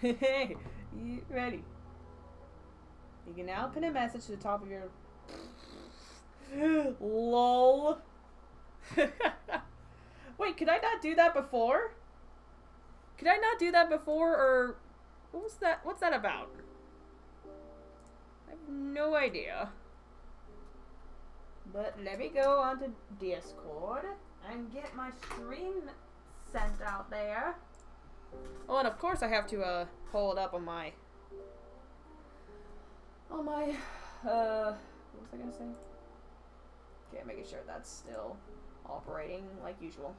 Hey, you ready? You can now pin a message to the top of your... LOL. Wait, could I not do that before? Could I not do that before, or... What was that? What's that about? I have no idea. But let me go onto Discord and get my stream sent out there. Oh, and of course I have to pull it up on my what was I gonna say? Okay, making sure that's still operating like usual.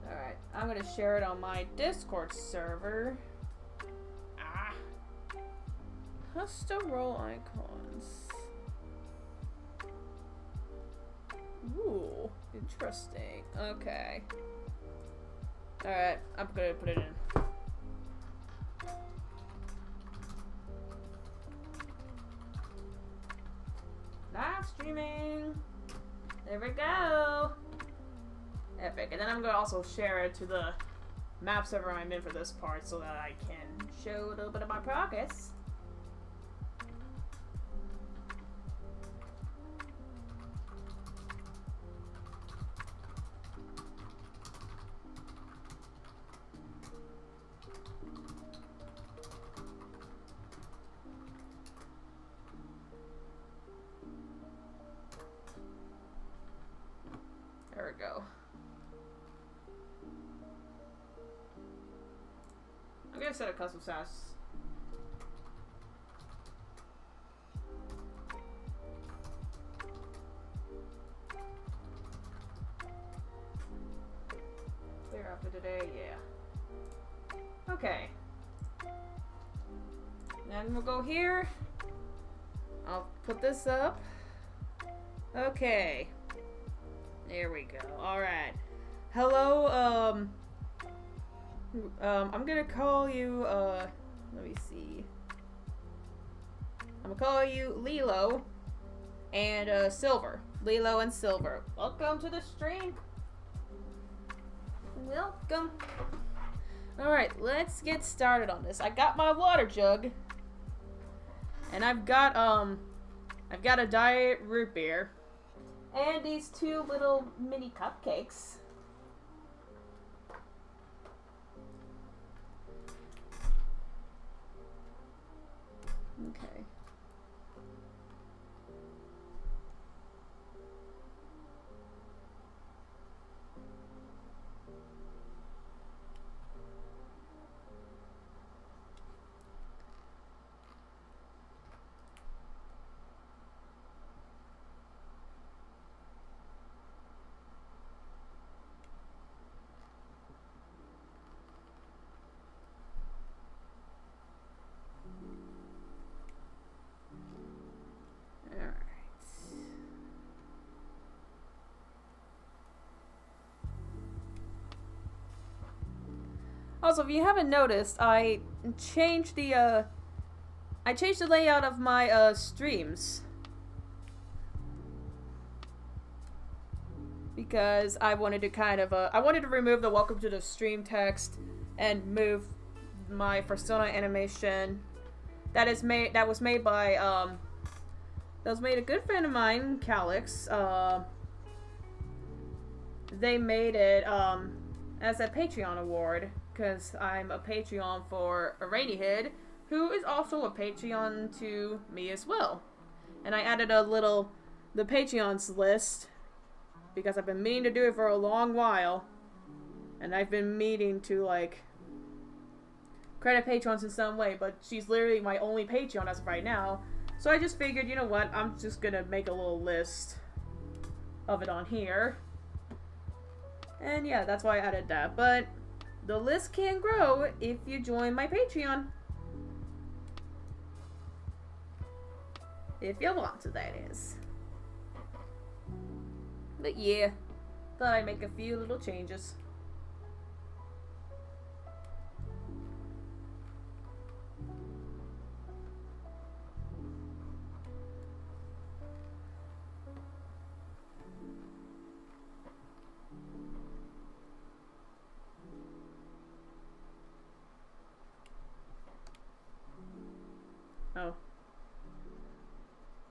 Alright, I'm gonna share it on my Discord server. Custom role icons. Ooh, interesting. Okay. Alright, I'm gonna put it in. Live streaming! There we go! Epic. And then I'm gonna also share it to the map server I'm in for this part so that I can show a little bit of my progress. There we go. I'm gonna set a custom sass. Clear after today, yeah. Okay. Then we'll go here. I'll put this up. Okay. There we go. Alright. Hello, I'm gonna call you, let me see. I'm gonna call you Lilo and, Silver. Lilo and Silver. Welcome to the stream. Welcome. Alright, let's get started on this. I got my water jug. And I've got a diet root beer. And these two little mini cupcakes. Okay. Also, if you haven't noticed, I changed the layout of my streams because I wanted to kind of I wanted to remove the welcome to the stream text and move my persona animation that was made by a good friend of mine, Calix. They made it as a Patreon award. Because I'm a Patreon for Iranihead, who is also a Patreon to me as well. And I added the Patreons list, because I've been meaning to do it for a long while. And I've been meaning to, like, credit Patrons in some way, but she's literally my only Patreon as of right now. So I just figured, you know what, I'm just gonna make a little list of it on here. And yeah, that's why I added that. But the list can grow if you join my Patreon. If you want to, that is. But yeah, thought I'd make a few little changes.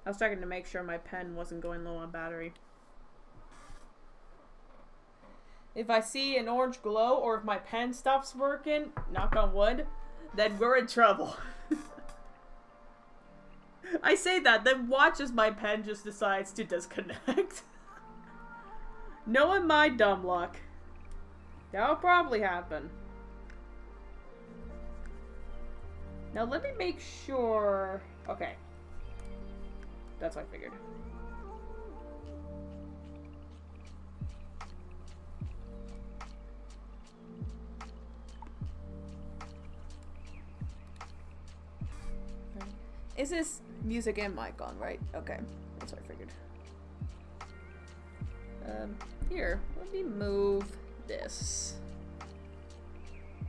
I was checking to make sure my pen wasn't going low on battery. If I see an orange glow or if my pen stops working, knock on wood, then we're in trouble. I say that, then watch as my pen just decides to disconnect. Knowing my dumb luck. That'll probably happen. Now let me make sure... Okay. That's what I figured. Is this music and mic on, right? Okay. That's what I figured. Here. Let me move this.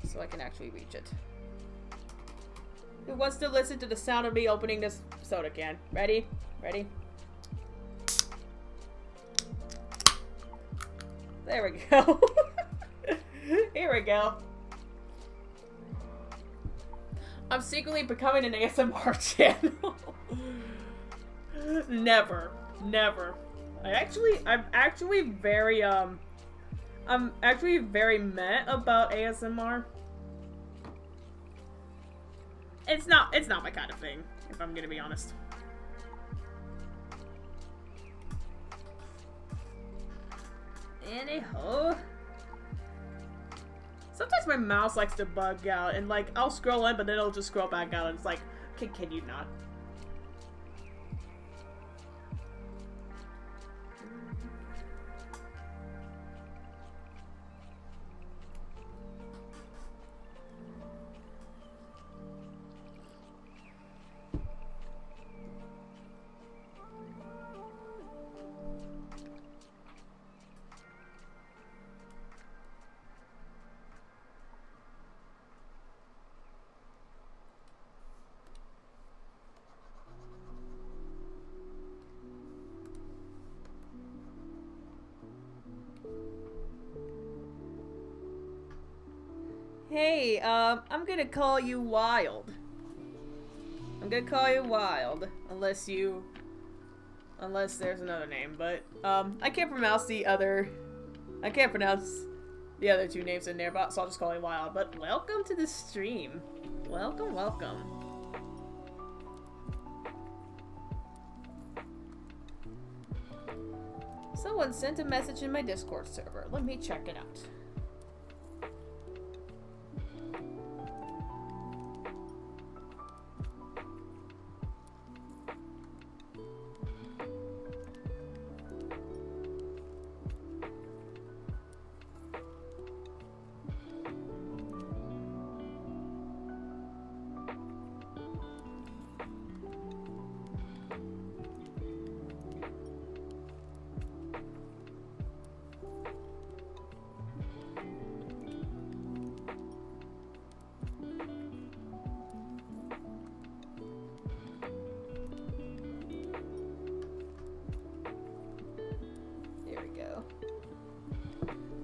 So I can actually reach it. Who wants to listen to the sound of me opening this soda can? Ready? Ready? There we go. Here we go. I'm secretly becoming an ASMR channel. Never. Never. I'm actually very meh about ASMR. It's not my kind of thing, if I'm gonna be honest. Anyhow. Sometimes my mouse likes to bug out, and like, I'll scroll in, but then it'll just scroll back out, and it's like, can you not? Hey, I'm gonna call you Wild. I'm gonna call you Wild, unless there's another name, but, I can't pronounce the other two names in there, but, so I'll just call you Wild. But welcome to the stream. Welcome, welcome. Someone sent a message in my Discord server. Let me check it out.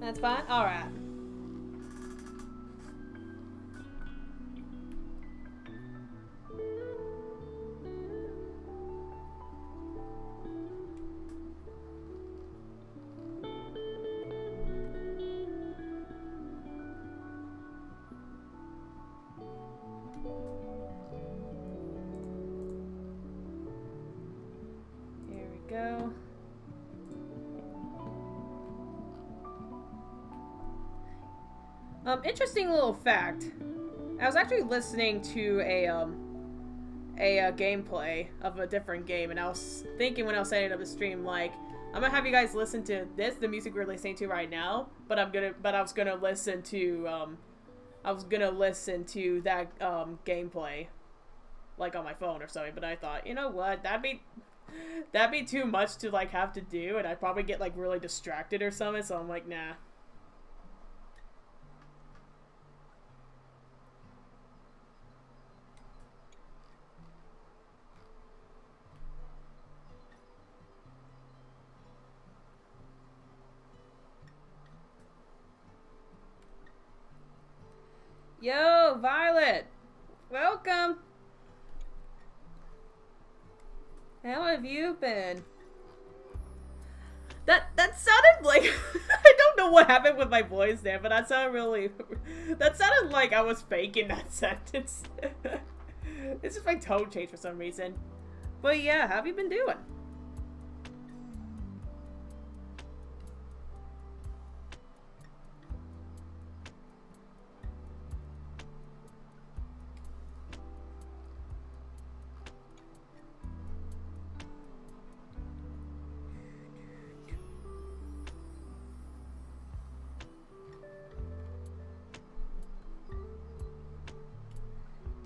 That's fine? Alright. Here we go. Interesting little fact. I was actually listening to a gameplay of a different game, and I was thinking when I was setting up the stream, like, I'm gonna have you guys listen to the music we're listening to right now, but I was gonna listen to that gameplay, like, on my phone or something. But I thought, you know what, that'd be too much to like have to do, and I'd probably get like really distracted or something. So I'm like, nah. Yo, Violet! Welcome! How have you been? That sounded like I don't know what happened with my voice there, but that sounded like I was faking that sentence. It's just my tone changed for some reason. But yeah, how have you been doing?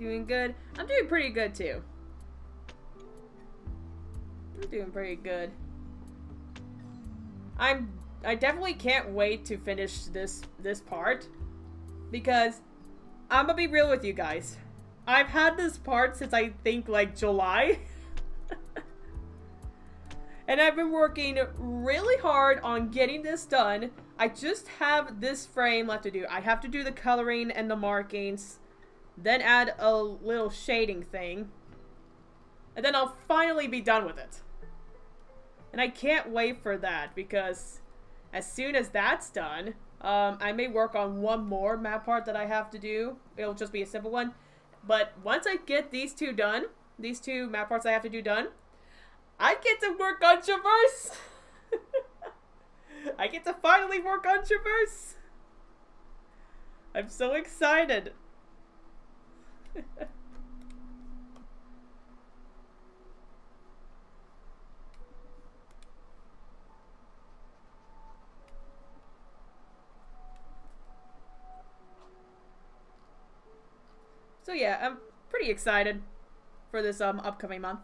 Doing good? I'm doing pretty good too. I'm doing pretty good. I definitely can't wait to finish this part because I'm gonna be real with you guys. I've had this part since I think like July. And I've been working really hard on getting this done. I just have this frame left to do. I have to do the coloring and the markings. Then add a little shading thing. And then I'll finally be done with it. And I can't wait for that because as soon as that's done, I may work on one more map part that I have to do. It'll just be a simple one. But once I get these two done, these two map parts I have to do done, I get to work on Traverse! I get to finally work on Traverse! I'm so excited! So yeah, I'm pretty excited for this upcoming month.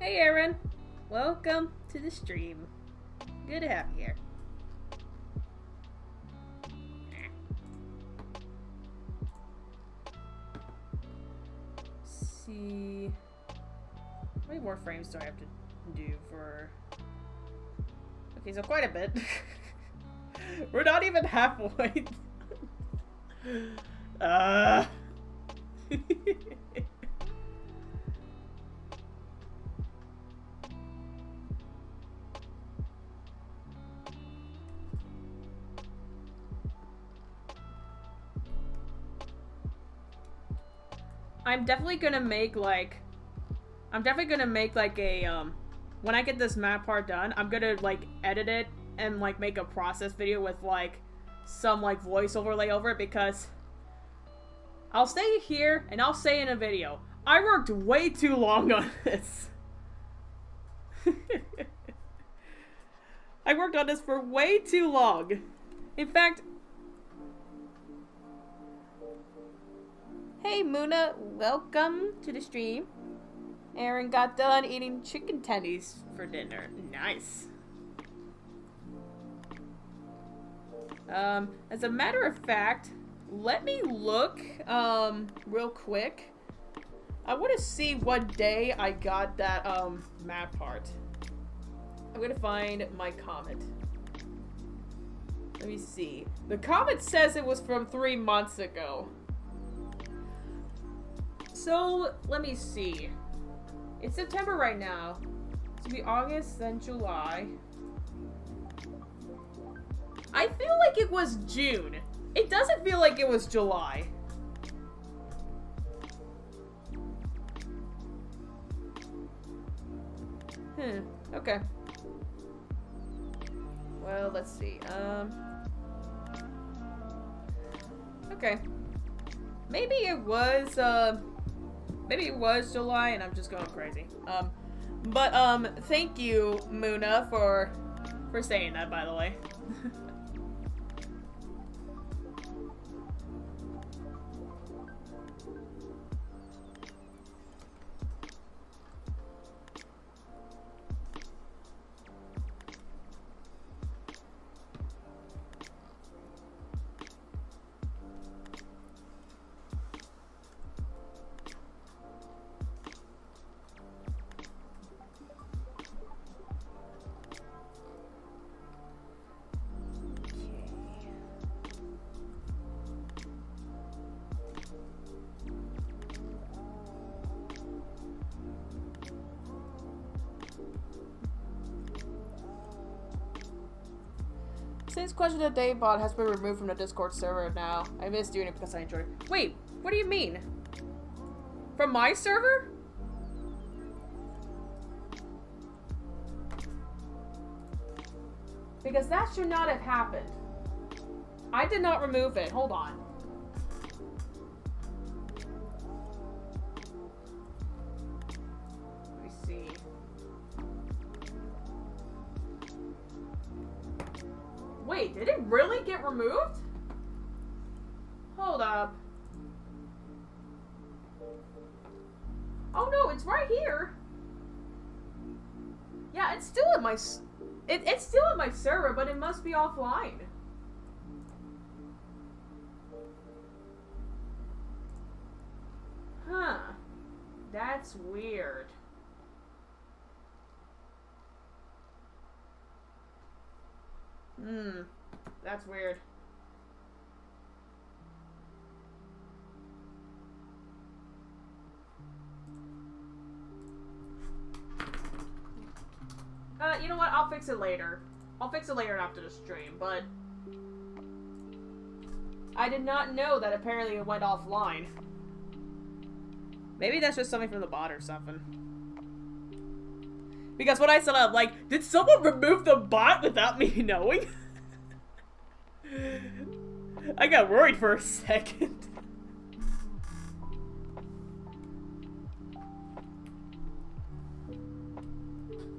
Hey Aaron, welcome to the stream. Good to have you here. Let's see, how many more frames do I have to do for? Okay, so quite a bit. We're not even halfway. I'm definitely gonna make like a when I get this map part done, I'm gonna like edit it and like make a process video with like some like voice overlay over it, because I'll stay here and I'll say in a video, I worked way too long on this. I worked on this for way too long. In fact, hey Muna, welcome to the stream. Aaron got done eating chicken tendies for dinner. Nice. As a matter of fact, let me look real quick. I want to see what day I got that map part. I'm gonna find my comment. Let me see. The comment says it was from 3 months ago. So, let me see. It's September right now. It's gonna be August, then July. I feel like it was June. It doesn't feel like it was July. Okay. Well, let's see. Okay. Maybe it was July and I'm just going crazy. Thank you, Muna, for saying that, by the way. Since Question of the Day bot has been removed from the Discord server now, I miss doing it because I enjoyed it. Wait, what do you mean? From my server? Because that should not have happened. I did not remove it. Hold on. Let me see. Wait, did it really get removed? Hold up. Oh no, it's right here. Yeah, it's still in my it's still in my server, but it must be offline. Huh. That's weird. That's weird. You know what? I'll fix it later. I'll fix it later after the stream, but I did not know that apparently it went offline. Maybe that's just something from the bot or something. Because when I set up, like, did someone remove the bot without me knowing? I got worried for a second.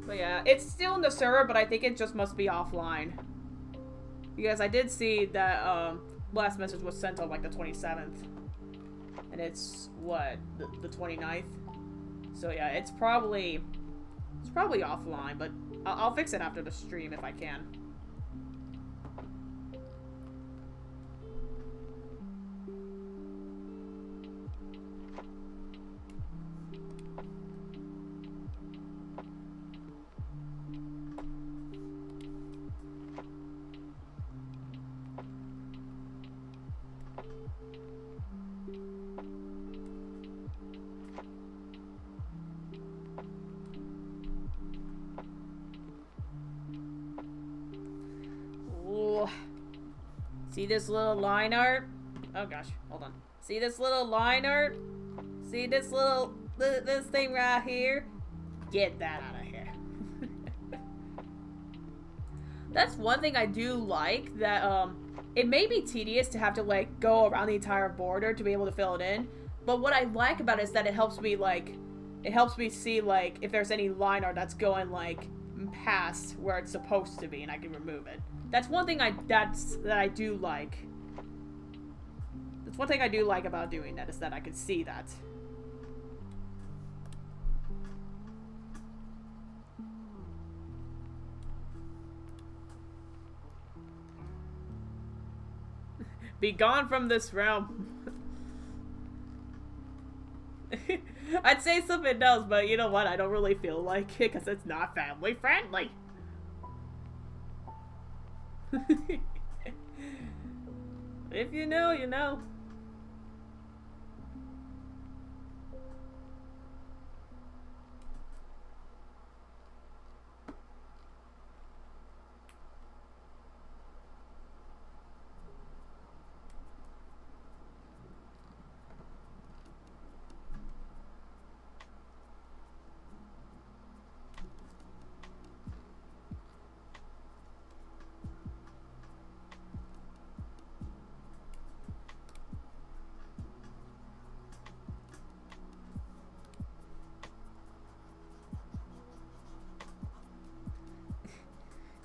But yeah, it's still in the server, but I think it just must be offline. Because I did see that last message was sent on like the 27th. And it's, what, the 29th? So yeah, it's probably offline, but I'll fix it after the stream if I can. See this little line art? Oh gosh, hold on. See this little line art? See this thing right here? Get that out of here. That's one thing I do like, that it may be tedious to have to like go around the entire border to be able to fill it in, but what I like about it is that it helps me see like if there's any line art that's going like past where it's supposed to be and I can remove it. That's one thing that I do like. That's one thing I do like about doing that, is that I can see that. Be gone from this realm. I'd say something else, but you know what? I don't really feel like it because it's not family friendly. If you know, you know.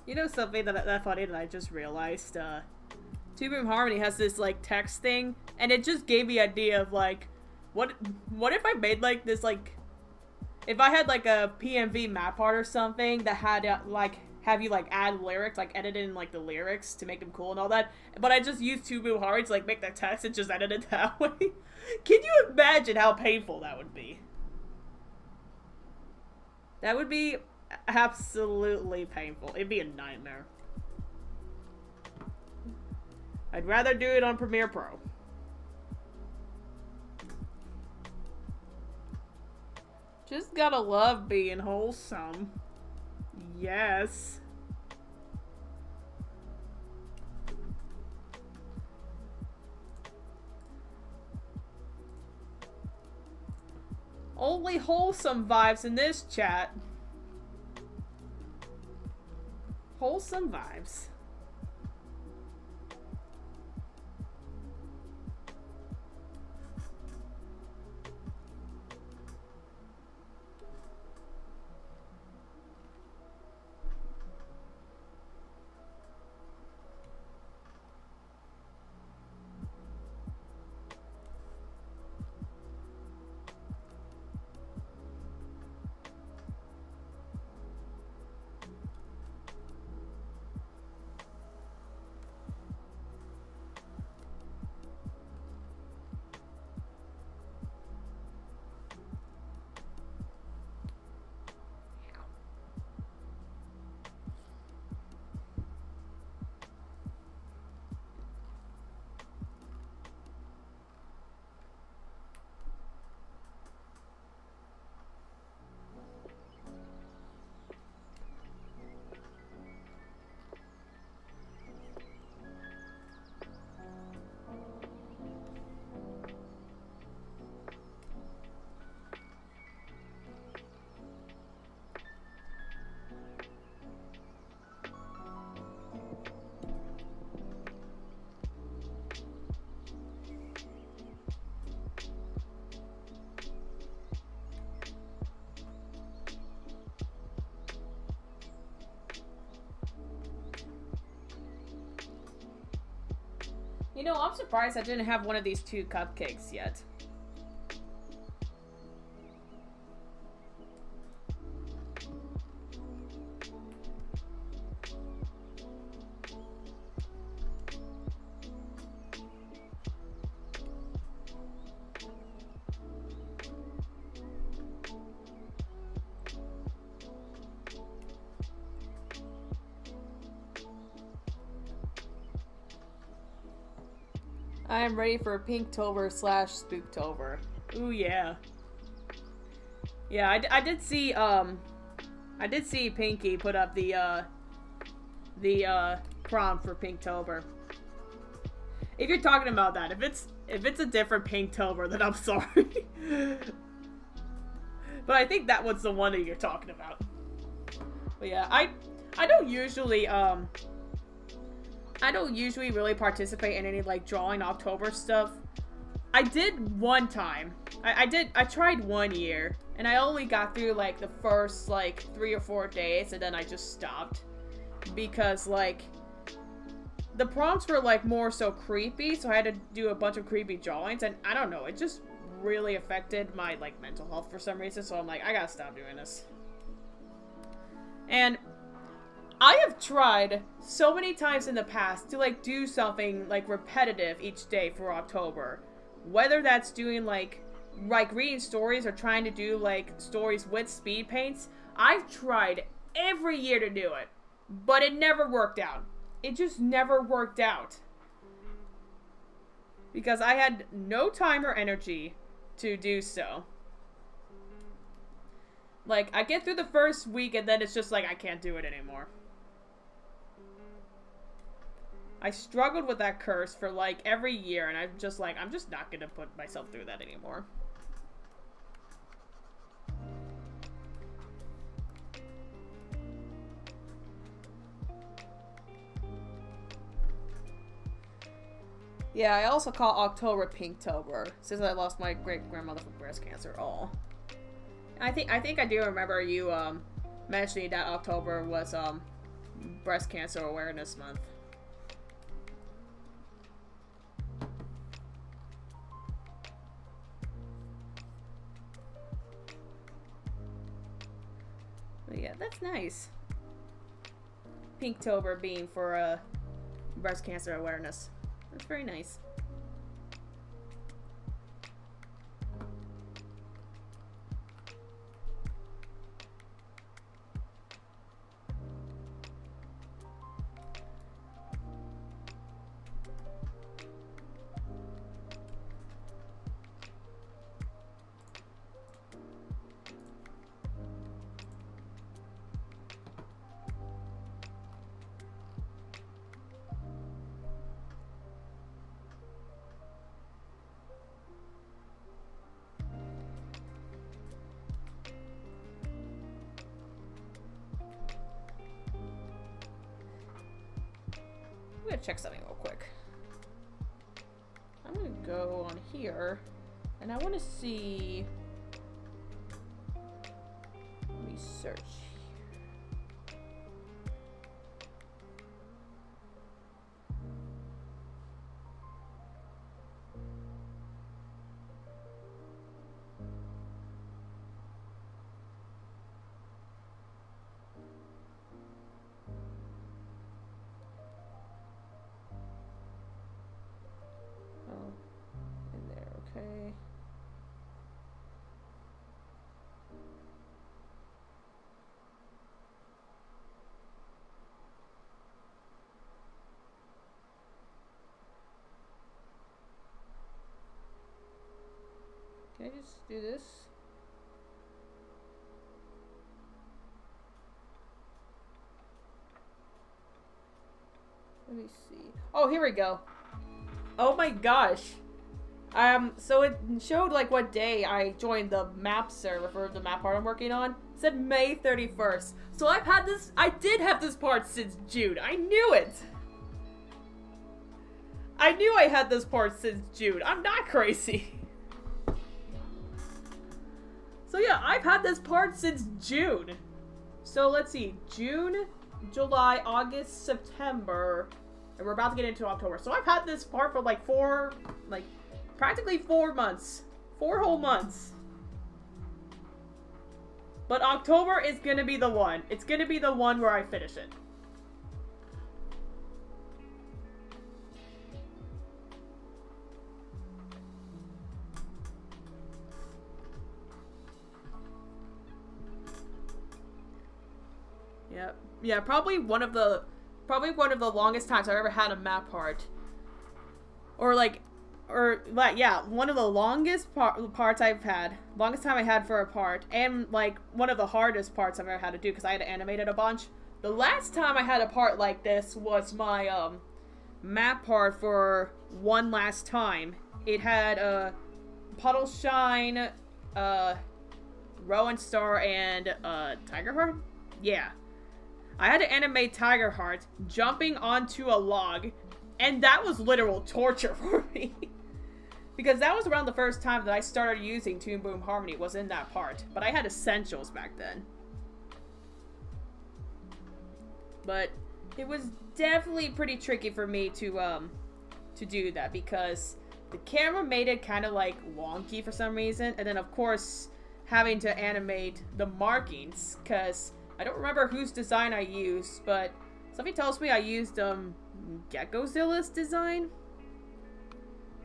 You know something that funny that I just realized? Two Room Harmony has this like text thing, and it just gave me an idea of like, what if I made like this like, if I had like a PMV map art or something that had like have you like add lyrics, like edit in like the lyrics to make them cool and all that, but I just used Two Room Harmony to like make the text and just edit it that way. Can you imagine how painful that would be? That would be absolutely painful. It'd be a nightmare. I'd rather do it on Premiere Pro. Just gotta love being wholesome. Yes. Only wholesome vibes in this chat. Wholesome vibes. You know, I'm surprised I didn't have one of these two cupcakes yet. I am ready for Pinktober / Spooktober. Ooh yeah. Yeah, I did see Pinky put up the prompt for Pinktober. If you're talking about that, if it's a different Pinktober, then I'm sorry. But I think that was the one that you're talking about. But yeah, I don't usually really participate in any like drawing October stuff. I did one time. I tried 1 year, and I only got through like the first like 3 or 4 days, and then I just stopped because like the prompts were like more so creepy, so I had to do a bunch of creepy drawings, and I don't know, it just really affected my like mental health for some reason. So I'm like, I gotta stop doing this. And I have tried so many times in the past to like do something like repetitive each day for October. Whether that's doing like reading stories or trying to do like stories with speed paints. I've tried every year to do it, but it never worked out. it just never worked out. Because I had no time or energy to do so. Like, I get through the first week and then it's just like, I can't do it anymore. I struggled with that curse for like every year, and I'm just like, I'm just not gonna put myself through that anymore. Yeah, I also call October Pinktober, since I lost my great-grandmother from breast cancer. Oh. I think I do remember you mentioning that October was Breast Cancer Awareness Month. But yeah, that's nice. Pinktober being for breast cancer awareness. That's very nice. I'm gonna check something real quick. I'm gonna go on here, and I want to see. Let me search. Okay. Can I just do this? Let me see. Oh, here we go. Oh my gosh. So it showed like what day I joined the map server for the map part I'm working on. It said May 31st. So I did have this part since June. I knew it. I knew I had this part since June. I'm not crazy. So yeah, I've had this part since June. So let's see, June, July, August, September, and we're about to get into October. So I've had this part for like practically 4 months. 4 whole months. But October is gonna be the one. It's gonna be the one where I finish it. Yep. Yeah, probably one of the longest times I've ever had a map part. Yeah, one of the longest parts I've had. Longest time I had for a part. And, like, one of the hardest parts I've ever had to do because I had to animate it a bunch. The last time I had a part like this was my, map part for One Last Time. It had, Puddle Shine, Rowan Star, and, Tiger Heart? Yeah. I had to animate Tiger Heart jumping onto a log. And that was literal torture for me. Because that was around the first time that I started using Toon Boom Harmony, was in that part. But I had Essentials back then. But it was definitely pretty tricky for me to do that. Because the camera made it kind of like wonky for some reason. And then of course, having to animate the markings. Because I don't remember whose design I used. But somebody tells me I used Geckozilla's design.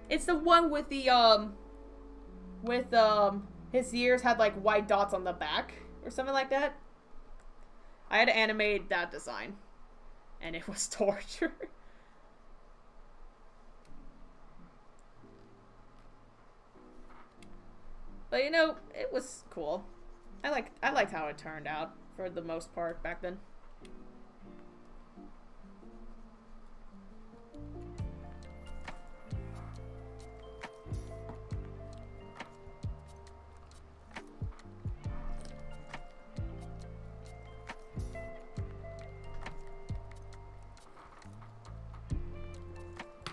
It's the one with the his ears had like white dots on the back or something like that. I had to animate that design. and it was torture. But you know, it was cool. I liked how it turned out for the most part back then.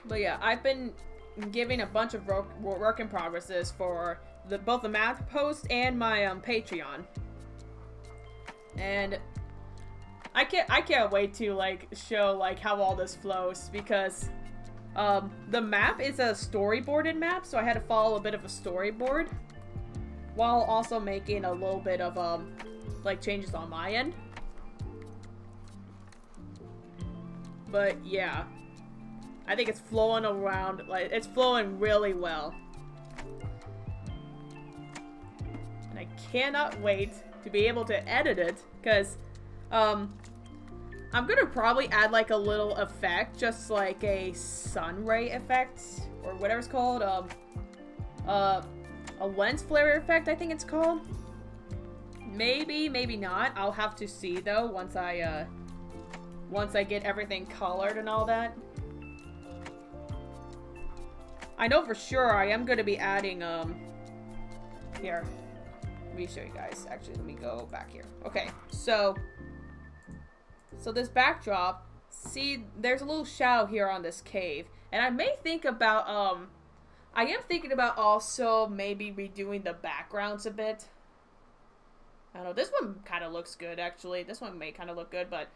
But yeah, I've been giving a bunch of work in progresses for both the math post and my Patreon, and I can't wait to like show like how all this flows, because the map is a storyboarded map, so I had to follow a bit of a storyboard while also making a little bit of like changes on my end. But yeah, I think it's flowing around, like, it's flowing really well. And I cannot wait to be able to edit it, because, I'm gonna probably add, like, a little effect, just like a sun ray effect, or whatever it's called, a lens flare effect, I think it's called. Maybe, maybe not. I'll have to see, though, once I get everything colored and all that. I know for sure I am going to be adding, here. Let me show you guys. Actually, let me go back here. Okay, so this backdrop, see, there's a little shadow here on this cave. And I may think about, I am thinking about also maybe redoing the backgrounds a bit. I don't know, this one kind of looks good, actually. This one may kind of look good, but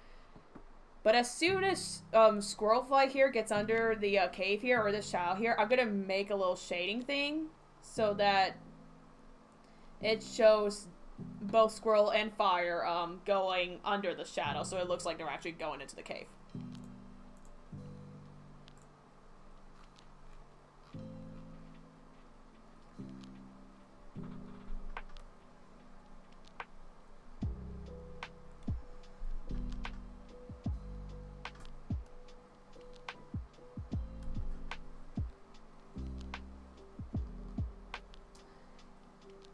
as soon as Squirrelfly here gets under the cave here, or the shadow here, I'm gonna make a little shading thing so that it shows both Squirrel and Fire going under the shadow, so it looks like they're actually going into the cave.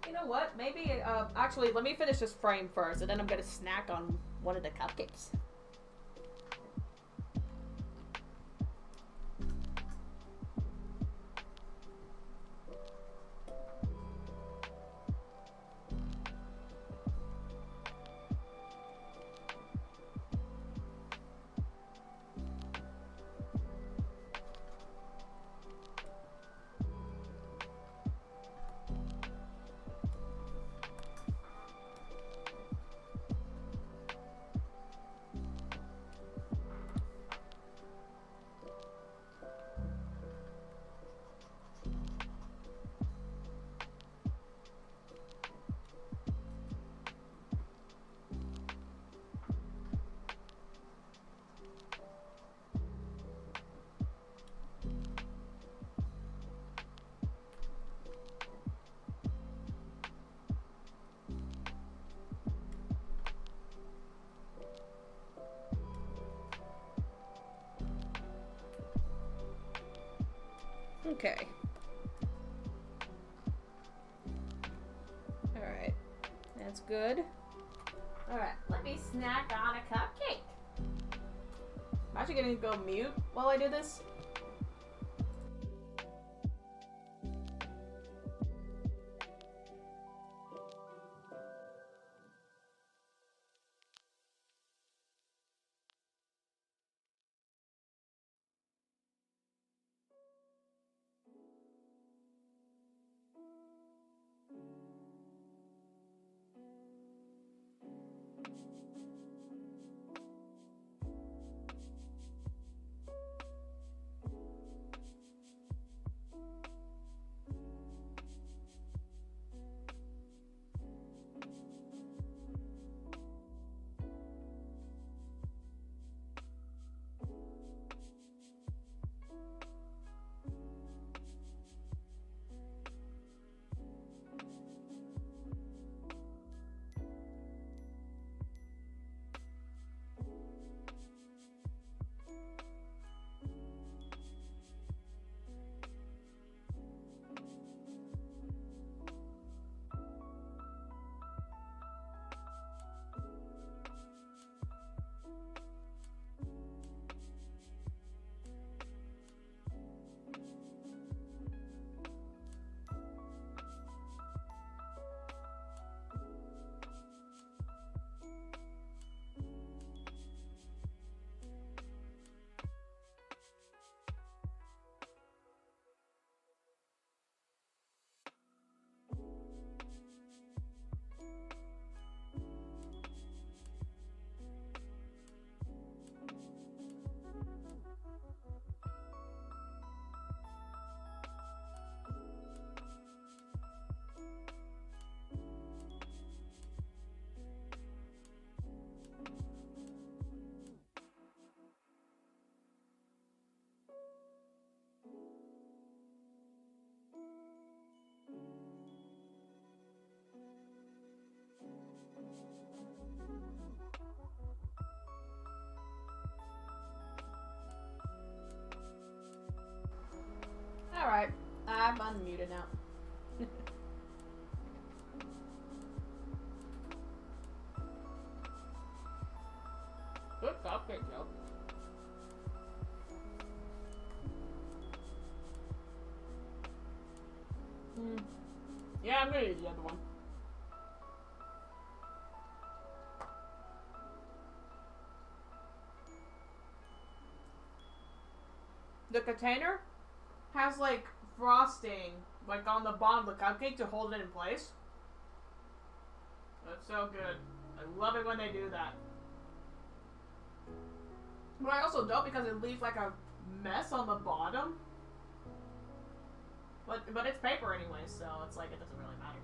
You know what? Maybe, actually, let me finish this frame first, and then I'm gonna snack on one of the cupcakes. Okay. Alright. That's good. Alright, let me snack on a cupcake. I'm actually gonna go mute while I do this. alright. I'm unmuted now. Good cupcake, yo. Yeah, I'm gonna eat the other one. The container has like frosting like on the bottom of the cupcake to hold it in place. That's so good. I love it when they do that. But I also don't because it leaves like a mess on the bottom. But it's paper anyway, so it's like it doesn't really matter.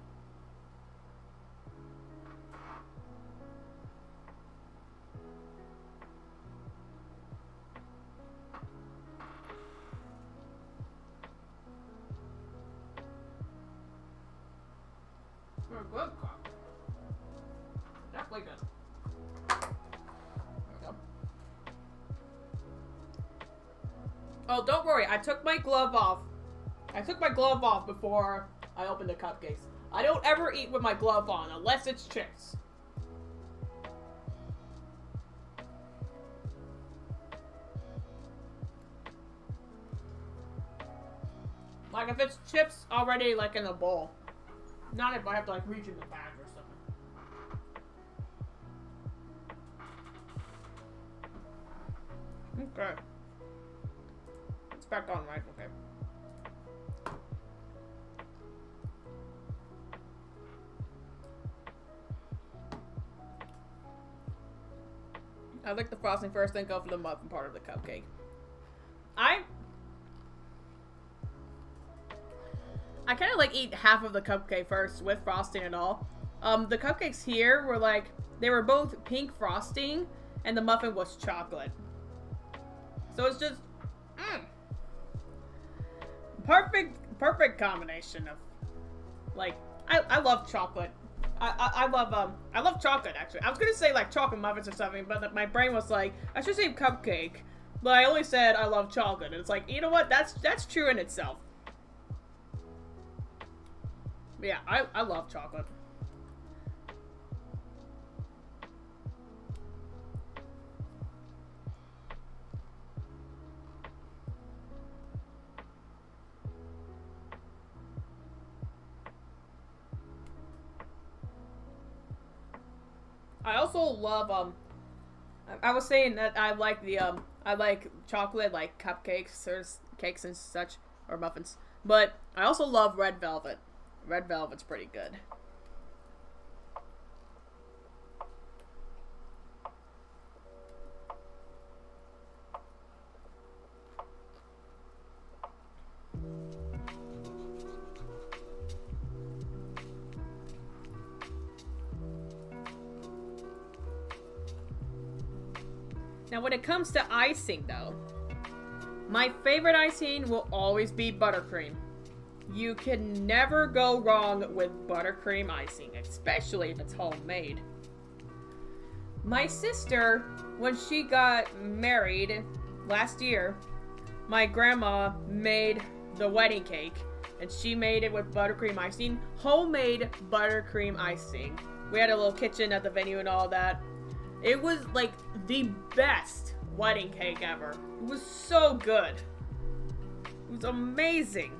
They're good cook. Definitely good. There we go. Oh, don't worry. I took my glove off. I took my glove off before I opened the cupcakes. I don't ever eat with my glove on unless it's chips. Like if it's chips already like in a bowl. Not if I have to like reach in the bag or something. Okay. It's back on, right? Okay. I lick the frosting first, then go for the muffin part of the cupcake. I kind of like eat half of the cupcake first with frosting and all. The cupcakes here were like, they were both pink frosting and the muffin was chocolate. So it's just, perfect combination of, like, I love chocolate. I love chocolate, actually. I was gonna say, like, chocolate muffins or something, but my brain was like, I should say cupcake. But I only said I love chocolate. And it's like, you know what? That's true in itself. But yeah, I love chocolate. I also love, I was saying that I like the, I like chocolate, like cupcakes or cakes and such, or muffins. But I also love red velvet. Red velvet's pretty good. Now, when it comes to icing, though, my favorite icing will always be buttercream. You can never go wrong with buttercream icing, especially if it's homemade. My sister, when she got married last year, my grandma made the wedding cake, and she made it with buttercream icing, homemade buttercream icing. We had a little kitchen at the venue and all that. It was like the best wedding cake ever. It was so good. It was amazing.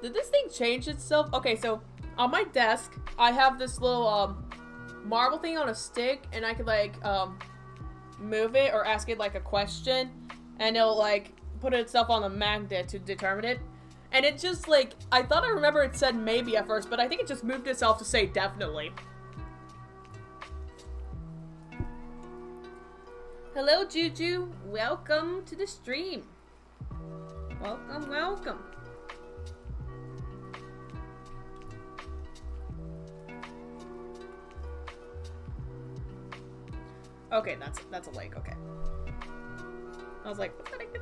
Did this thing change itself? Okay, so on my desk, I have this little marble thing on a stick, and I could like move it or ask it like a question, and it'll like put itself on a magnet to determine it. And it just like, I thought I remember it said maybe at first, but I think it just moved itself to say definitely. Hello, Juju. Welcome to the stream. Welcome, welcome. Okay, that's a lake, okay. I was like, what's that again?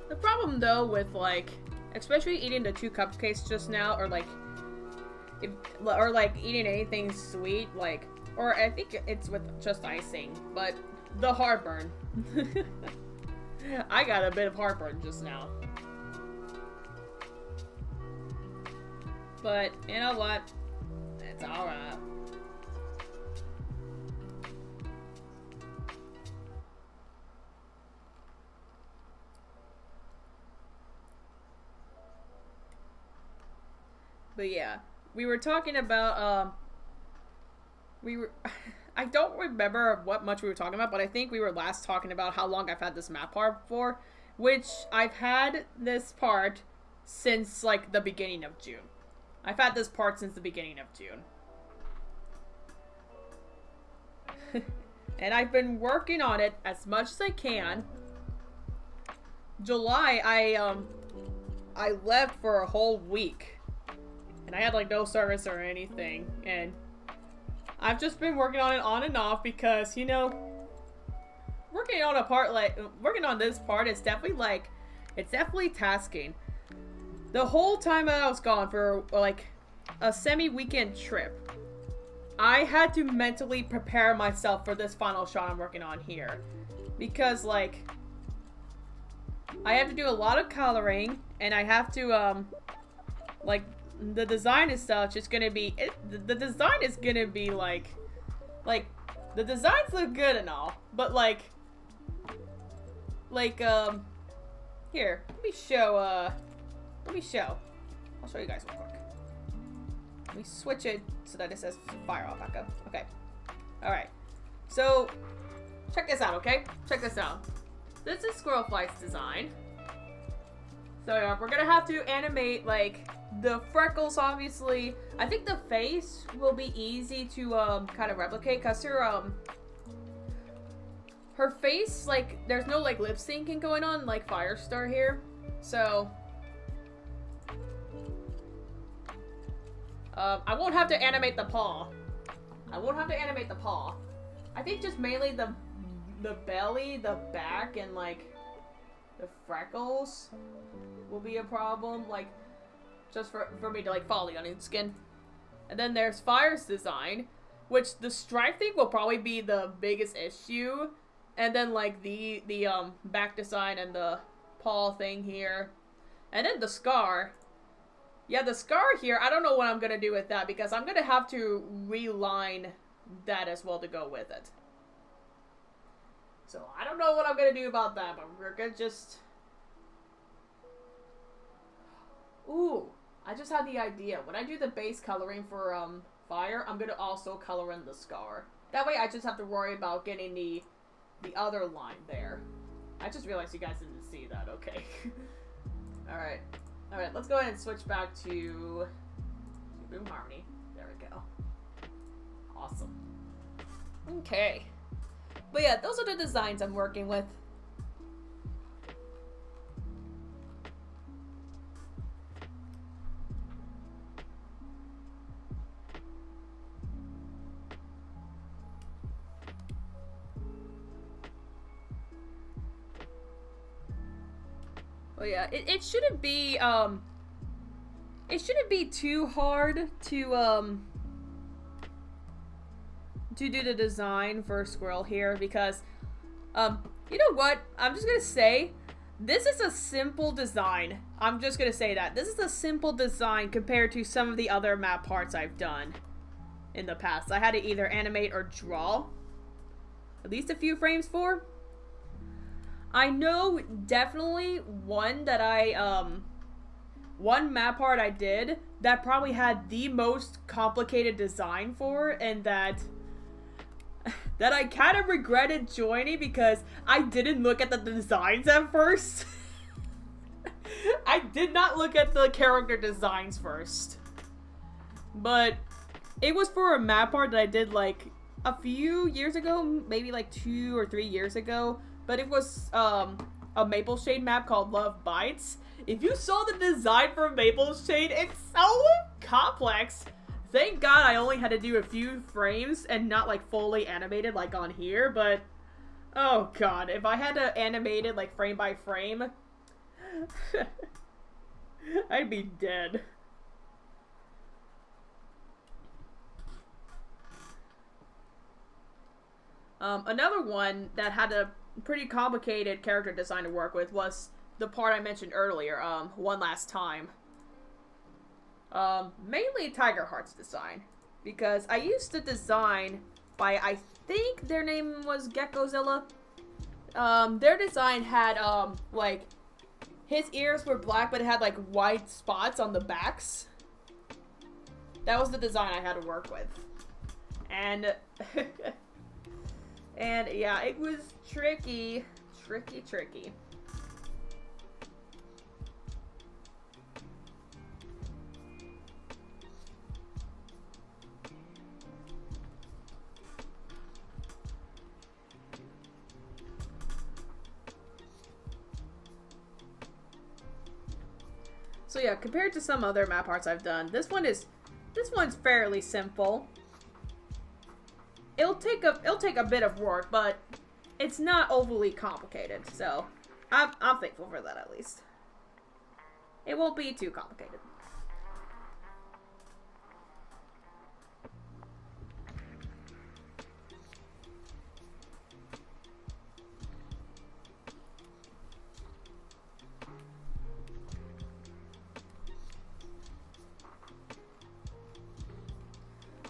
The problem though with like, especially eating the 2 cupcakes just now, or like, eating anything sweet, like, or I think it's with just icing, but the heartburn. I got a bit of heartburn just now. But, you know what? It's alright. But yeah, we were talking about, I don't remember what much we were talking about, but I think we were last talking about how long I've had this map part for, which I've had this part since, like, the beginning of June. I've had this part since the beginning of June. And I've been working on it as much as I can. July, I left for a whole week. And I had, like, no service or anything. And I've just been working on it on and off because, you know, working on this part is definitely, like, it's definitely tasking. The whole time that I was gone for, like, a semi-weekend trip, I had to mentally prepare myself for this final shot I'm working on here. Because, like, I have to do a lot of coloring, and I have to, like, the design is such, it's gonna be, the design is gonna be, like, the designs look good and all, but, here, let me show, I'll show you guys real quick. Let me switch it so that it says fire off back up. Okay. Alright. So, check this out, okay? Check this out. This is Squirrelfly's design. So, yeah, we're gonna have to animate, like, the freckles, obviously. I think the face will be easy to, kind of replicate, because her face, like, there's no, like, lip syncing going on, like Firestar here. So, I won't have to animate the paw. I think just mainly the belly, the back, and, like, the freckles will be a problem, like, just for me to, like, follow the onion skin. And then there's Fire's design, which the stripe thing will probably be the biggest issue. And then, like, the back design and the paw thing here. And then the scar. Yeah, the scar here, I don't know what I'm gonna do with that, because I'm gonna have to reline that as well to go with it. So, I don't know what I'm gonna do about that, but we're gonna just... Ooh, I just had the idea. When I do the base coloring for, Fire, I'm gonna also color in the scar. That way I just have to worry about getting the other line there. I just realized you guys didn't see that, okay. Alright. Alright, let's go ahead and switch back to Boom Harmony. There we go. Awesome. Okay. But yeah, those are the designs I'm working with. Oh yeah, it shouldn't be too hard to do the design for Squirrel here, because you know what, I'm just gonna say this is a simple design. I'm just gonna say that this is a simple design compared to some of the other map parts I've done in the past. I had to either animate or draw at least a few frames for. I know definitely one that one map art I did that probably had the most complicated design for, and that I kind of regretted joining because I didn't look at the designs at first. I did not look at the character designs first. But it was for a map art that I did like a few years ago, maybe like 2 or 3 years ago. But it was a Maple Shade map called Love Bites. If you saw the design for Maple Shade, it's so complex Thank God I only had to do a few frames and not like fully animated like on here, but oh god, if I had to animate it like frame by frame, I'd be dead. Another one that had a pretty complicated character design to work with was the part I mentioned earlier, One Last Time. Mainly Tiger Heart's design, because I used the design by, I think their name was Gekozilla. Their design had, like, his ears were black, but it had, like, white spots on the backs. That was the design I had to work with. And, and yeah, it was tricky. Tricky. So yeah, compared to some other map arts I've done, this one's fairly simple. It'll take a bit of work, but it's not overly complicated. So I'm thankful for that at least. It won't be too complicated.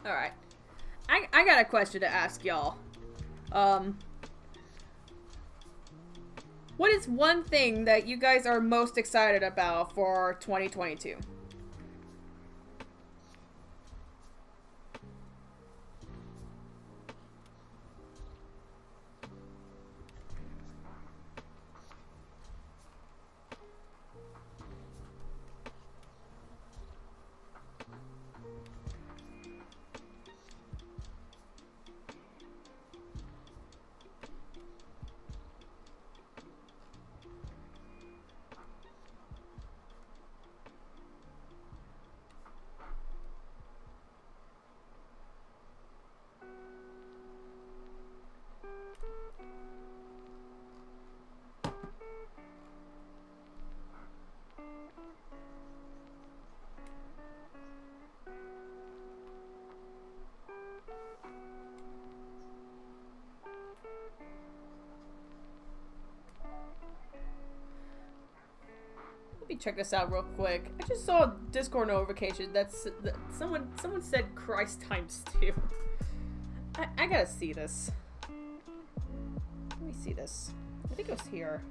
Alright. I got a question to ask y'all. What is one thing that you guys are most excited about for 2022? Let me check this out real quick. I just saw a Discord notification that someone said Christ times 2. I gotta see this. Let me see this. I think it was here.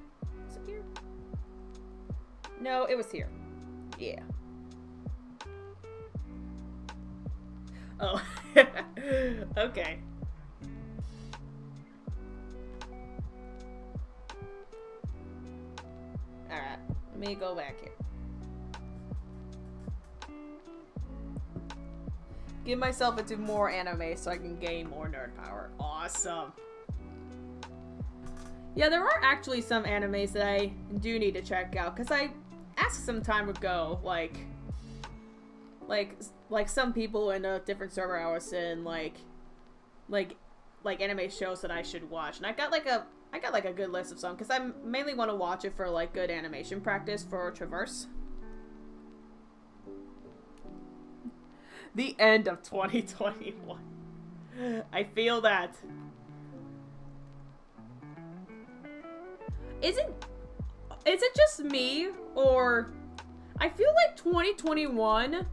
Is it here? No, it was here. Yeah. Oh. Okay. Alright. Let me go back here. Give myself into more anime so I can gain more nerd power. Awesome. Yeah, there are actually some animes that I do need to check out, because I asked some time ago, like some people in a different server I was in, like anime shows that I should watch, and I got like a good list of some, because I mainly want to watch it for like good animation practice for Traverse. The end of 2021. I feel that. Is it just me, or I feel like 2021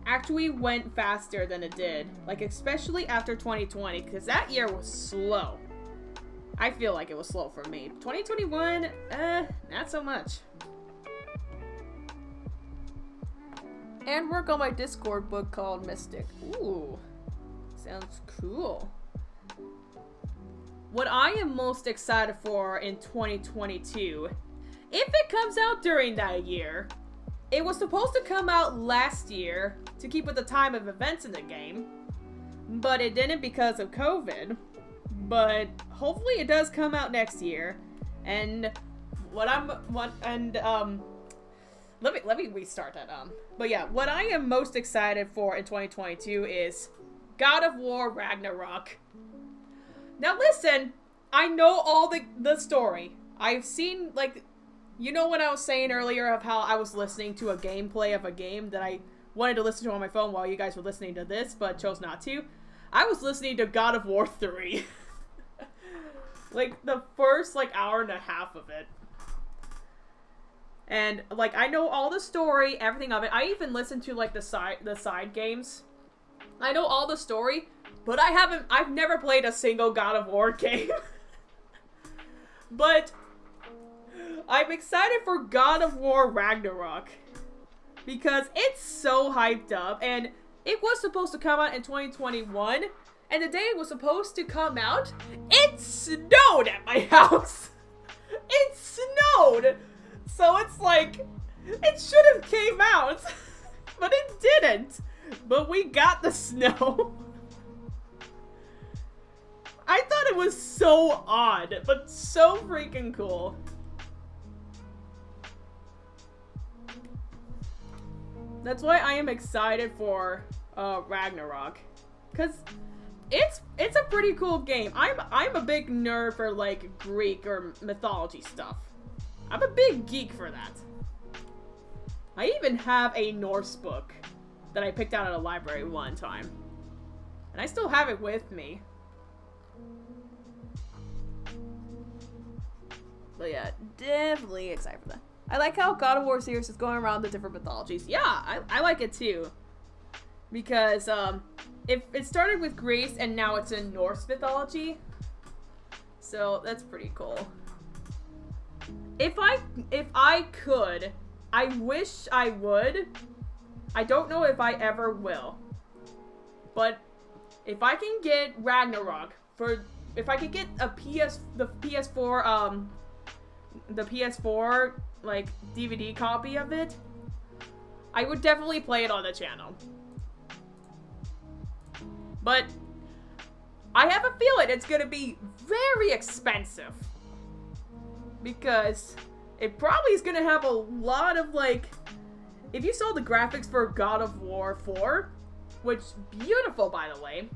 actually went faster than it did, like especially after 2020, because that year was slow. I feel like it was slow for me. 2021, not so much. And work on my Discord book called Mystic. Ooh, sounds cool. What I am most excited for in 2022, if it comes out during that year, it was supposed to come out last year to keep with the time of events in the game, but it didn't because of COVID. But hopefully it does come out next year. And let me restart that. But yeah, what I am most excited for in 2022 is God of War Ragnarok. Now listen, I know all the story. I've seen, like, you know when I was saying earlier of how I was listening to a gameplay of a game that I wanted to listen to on my phone while you guys were listening to this, but chose not to? I was listening to God of War 3. Like, the first, like, hour and a half of it. And, like, I know all the story, everything of it. I even listened to, like, the side games. I know all the story, but I've never played a single God of War game. But I'm excited for God of War Ragnarok because it's so hyped up, and it was supposed to come out in 2021, and the day it was supposed to come out, it snowed at my house. It snowed. So it's like, it should have came out, but it didn't. But we got the snow. I thought it was so odd, but so freaking cool. That's why I am excited for Ragnarok, cause it's a pretty cool game. I'm a big nerd for like Greek or mythology stuff. I'm a big geek for that. I even have a Norse book that I picked out at a library one time, and I still have it with me. But yeah, definitely excited for that. I like how God of War series is going around the different mythologies. Yeah, I like it too. Because, it started with Greece and now it's in Norse mythology. So, that's pretty cool. If I could, I wish I would. I don't know if I ever will. But, if I can get Ragnarok if I could get the PS4, like, DVD copy of it, I would definitely play it on the channel. But I have a feeling it's gonna be very expensive. Because it probably is gonna have a lot of, like, if you saw the graphics for God of War 4, which, beautiful by the way,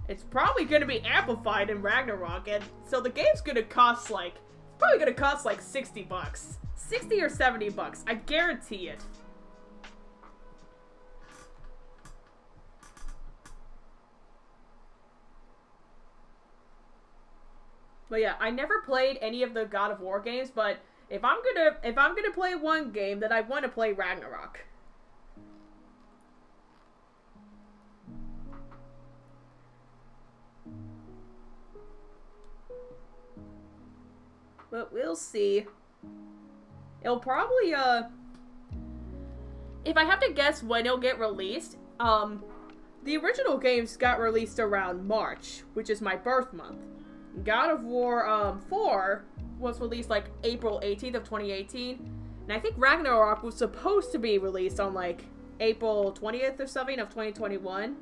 it's probably gonna be amplified in Ragnarok, and so the game's gonna cost, like, probably gonna cost like $60. 60 or 70 bucks. I guarantee it. But yeah, I never played any of the God of War games, but if I'm gonna play one game, then I want to play Ragnarok. But we'll see. It'll probably, if I have to guess when it'll get released, the original games got released around March, which is my birth month. God of War, 4 was released, like, April 18th of 2018, and I think Ragnarok was supposed to be released on, like, April 20th or something of 2021,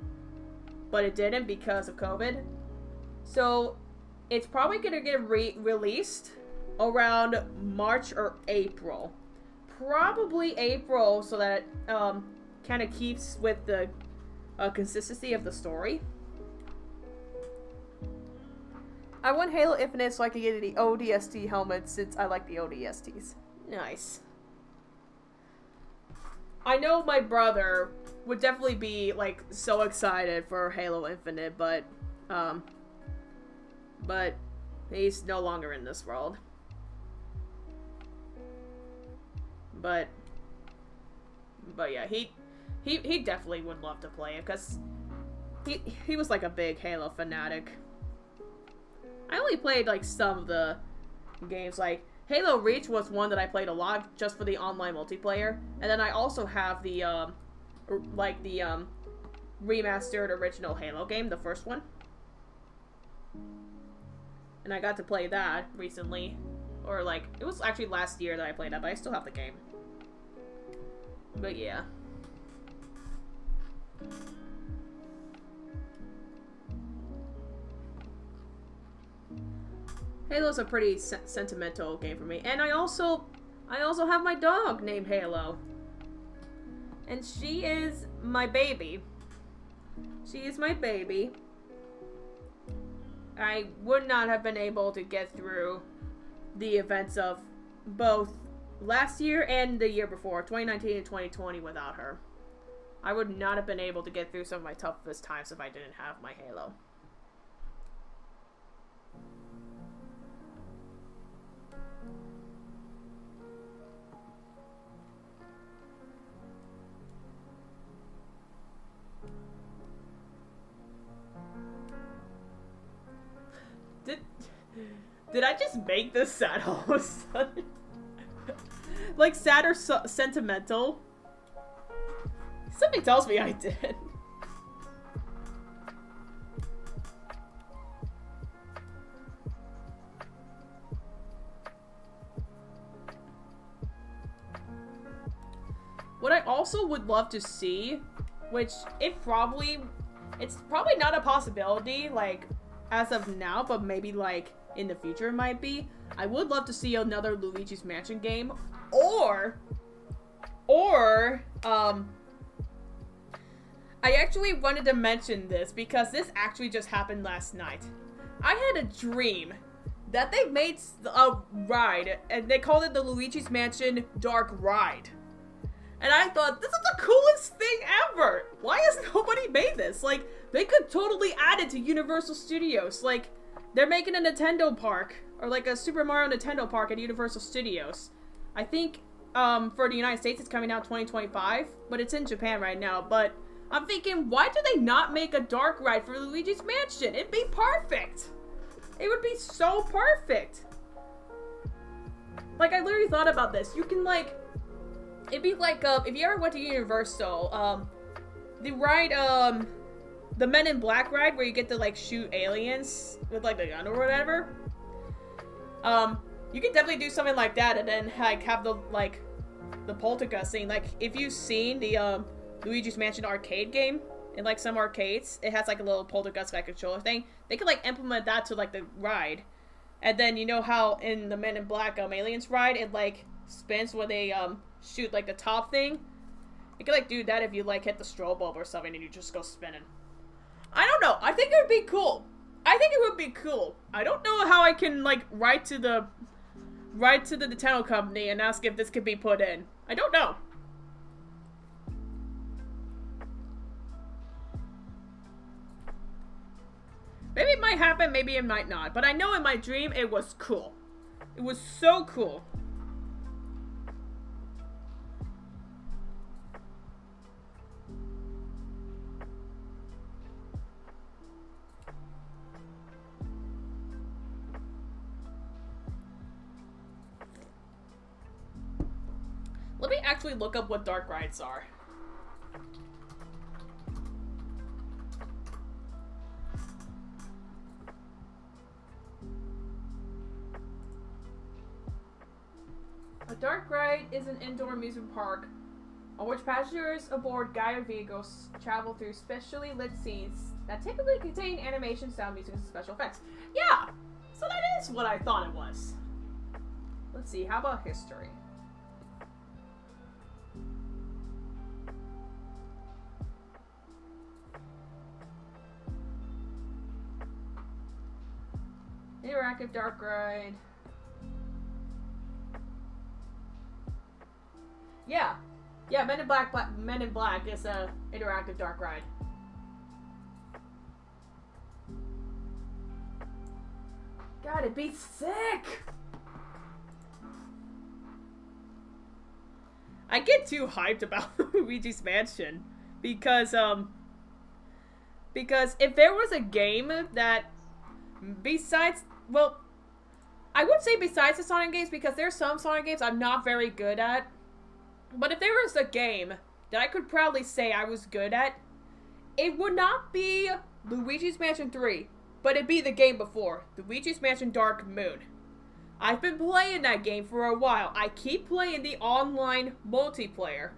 but it didn't because of COVID. So, it's probably gonna get released around March or April. Probably April, so that kind of keeps with the consistency of the story. I want Halo Infinite so I can get the ODST helmet since I like the ODSTs. Nice. I know my brother would definitely be like so excited for Halo Infinite, but he's no longer in this world. But yeah, he definitely would love to play it because he was like a big Halo fanatic. I only played like some of the games, like Halo Reach was one that I played a lot just for the online multiplayer, and then I also have the remastered original Halo game, the first one, and I got to play that recently, or like it was actually last year that I played that, but I still have the game. But yeah. Halo's a pretty sentimental game for me, and I also have my dog named Halo. And she is my baby. She is my baby. I would not have been able to get through the events of both last year and the year before, 2019 and 2020, without her. I would not have been able to get through some of my toughest times if I didn't have my Halo. Did I just make this sad all of a sudden? Like, sad or sentimental? Something tells me I did. What I also would love to see, which it's probably not a possibility, like, as of now, but maybe, like, in the future it might be. I would love to see another Luigi's Mansion game, or, I actually wanted to mention this because this actually just happened last night. I had a dream that they made a ride, and they called it the Luigi's Mansion Dark Ride. And I thought, this is the coolest thing ever! Why has nobody made this? Like, they could totally add it to Universal Studios. Like, they're making a Nintendo park, or like a Super Mario Nintendo park at Universal Studios. I think, for the United States it's coming out 2025, but it's in Japan right now. But I'm thinking, why do they not make a dark ride for Luigi's Mansion? It'd be perfect! It would be so perfect! Like, I literally thought about this. You can, like, it'd be like, if you ever went to Universal, the ride, the Men in Black ride where you get to, like, shoot aliens with, like, the gun or whatever. You could definitely do something like that and then, like, have the, like, the poltergeist scene. Like, if you've seen the, Luigi's Mansion arcade game, in, like, some arcades, it has, like, a little poltergeist, like, controller thing. They could, like, implement that to, like, the ride. And then, you know how in the Men in Black, aliens ride, it, like, spins when they, shoot, like, the top thing? You could, like, do that if you, like, hit the strobe bulb or something and you just go spinning. I don't know. I think it would be cool. I think it would be cool. I don't know how I can, like, write to the Nintendo company and ask if this could be put in. I don't know. Maybe it might happen, maybe it might not. But I know in my dream it was cool. It was so cool. Let me actually look up what dark rides are. A dark ride is an indoor amusement park on which passengers aboard guided vehicles travel through specially lit scenes that typically contain animation, sound, music, and special effects. Yeah! So that is what I thought it was. Let's see, how about history? Interactive dark ride. Yeah. Yeah, Men in Black is a interactive dark ride. God, it'd be sick! I get too hyped about Luigi's Mansion because if there was a game that besides, well, I would say besides the Sonic games, because there's some Sonic games I'm not very good at. But if there was a game that I could proudly say I was good at, it would not be Luigi's Mansion 3, but it'd be the game before, Luigi's Mansion Dark Moon. I've been playing that game for a while. I keep playing the online multiplayer.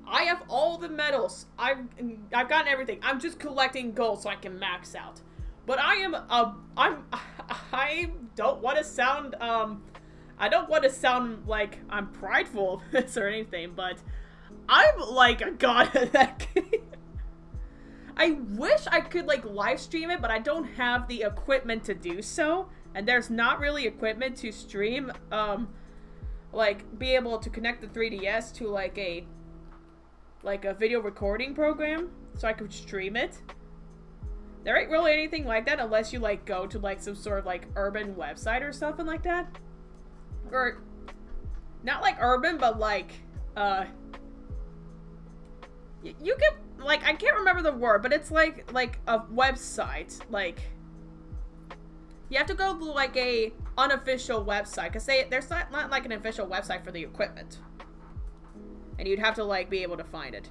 I have all the medals. I've gotten everything. I'm just collecting gold so I can max out. But I don't want to sound, I don't want to sound like I'm prideful of this or anything, but I'm like a god at that game. I wish I could like live stream it, but I don't have the equipment to do so. And there's not really equipment to stream, like be able to connect the 3DS to like a video recording program so I could stream it. There ain't really anything like that unless you like go to like some sort of like urban website or something like that. Or not like urban, but like you can like, I can't remember the word, but it's like a website. Like you have to go to like a unofficial website because there's not like an official website for the equipment. And you'd have to like be able to find it.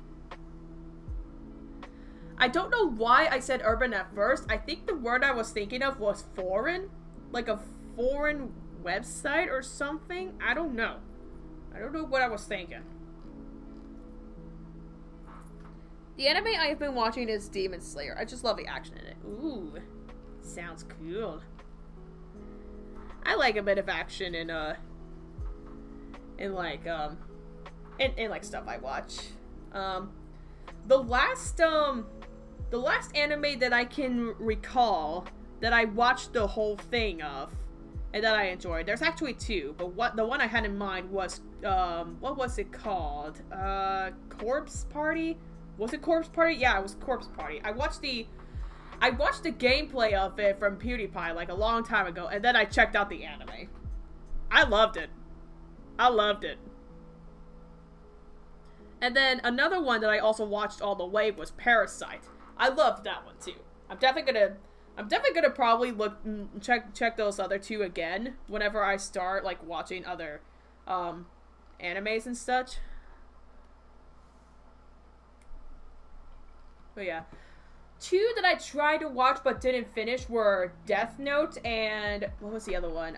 I don't know why I said urban at first. I think the word I was thinking of was foreign. Like a foreign website or something. I don't know. I don't know what I was thinking. The anime I have been watching is Demon Slayer. I just love the action in it. Ooh. Sounds cool. I like a bit of action in like stuff I watch. The last anime that I can recall that I watched the whole thing of and that I enjoyed. There's actually two, but the one I had in mind was what was it called? Corpse Party? Was it Corpse Party? Yeah, it was Corpse Party. I watched the gameplay of it from PewDiePie like a long time ago, and then I checked out the anime. I loved it. I loved it. And then another one that I also watched all the way was Parasite. I loved that one too. I'm definitely gonna probably check those other two again whenever I start like watching other animes and such. But yeah. Two that I tried to watch but didn't finish were Death Note and what was the other one?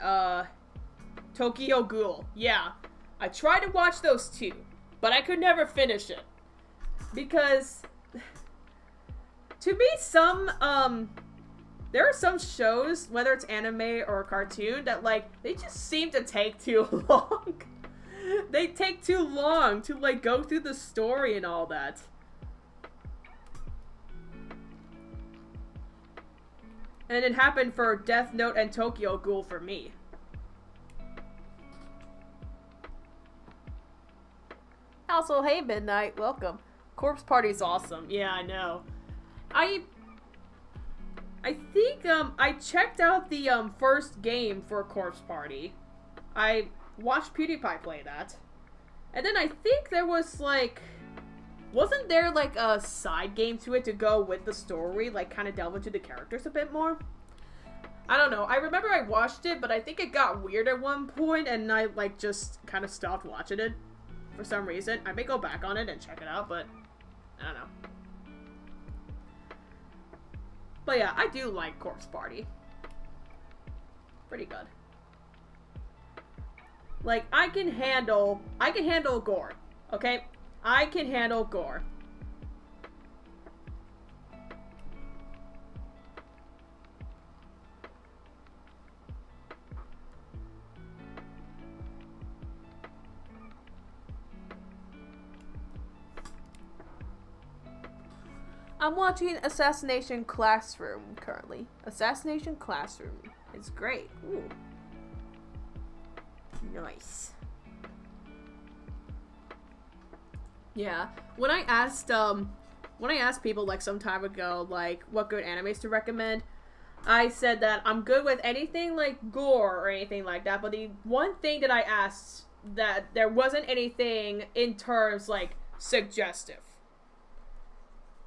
Tokyo Ghoul. Yeah. I tried to watch those two, but I could never finish it. Because to me there are some shows, whether it's anime or cartoon, that like they just seem to take too long. They take too long to like go through the story and all that. And it happened for Death Note and Tokyo Ghoul for me. Also, hey Midnight, welcome. Corpse Party's awesome. Yeah, I know. I think I checked out the first game for Corpse Party. I watched PewDiePie play that. And then I think there was like, wasn't there like a side game to it to go with the story, like kind of delve into the characters a bit more? I don't know. I remember I watched it, but I think it got weird at one point and I like just kind of stopped watching it for some reason. I may go back on it and check it out, but I don't know. But yeah, I do like Corpse Party. Pretty good. Like, I can handle gore, okay? I can handle gore. I'm watching Assassination Classroom currently. Assassination Classroom. It's great. Ooh. Nice. Yeah. When I asked people like some time ago like what good animes to recommend, I said that I'm good with anything like gore or anything like that, but the one thing that I asked that there wasn't anything in terms like suggestive.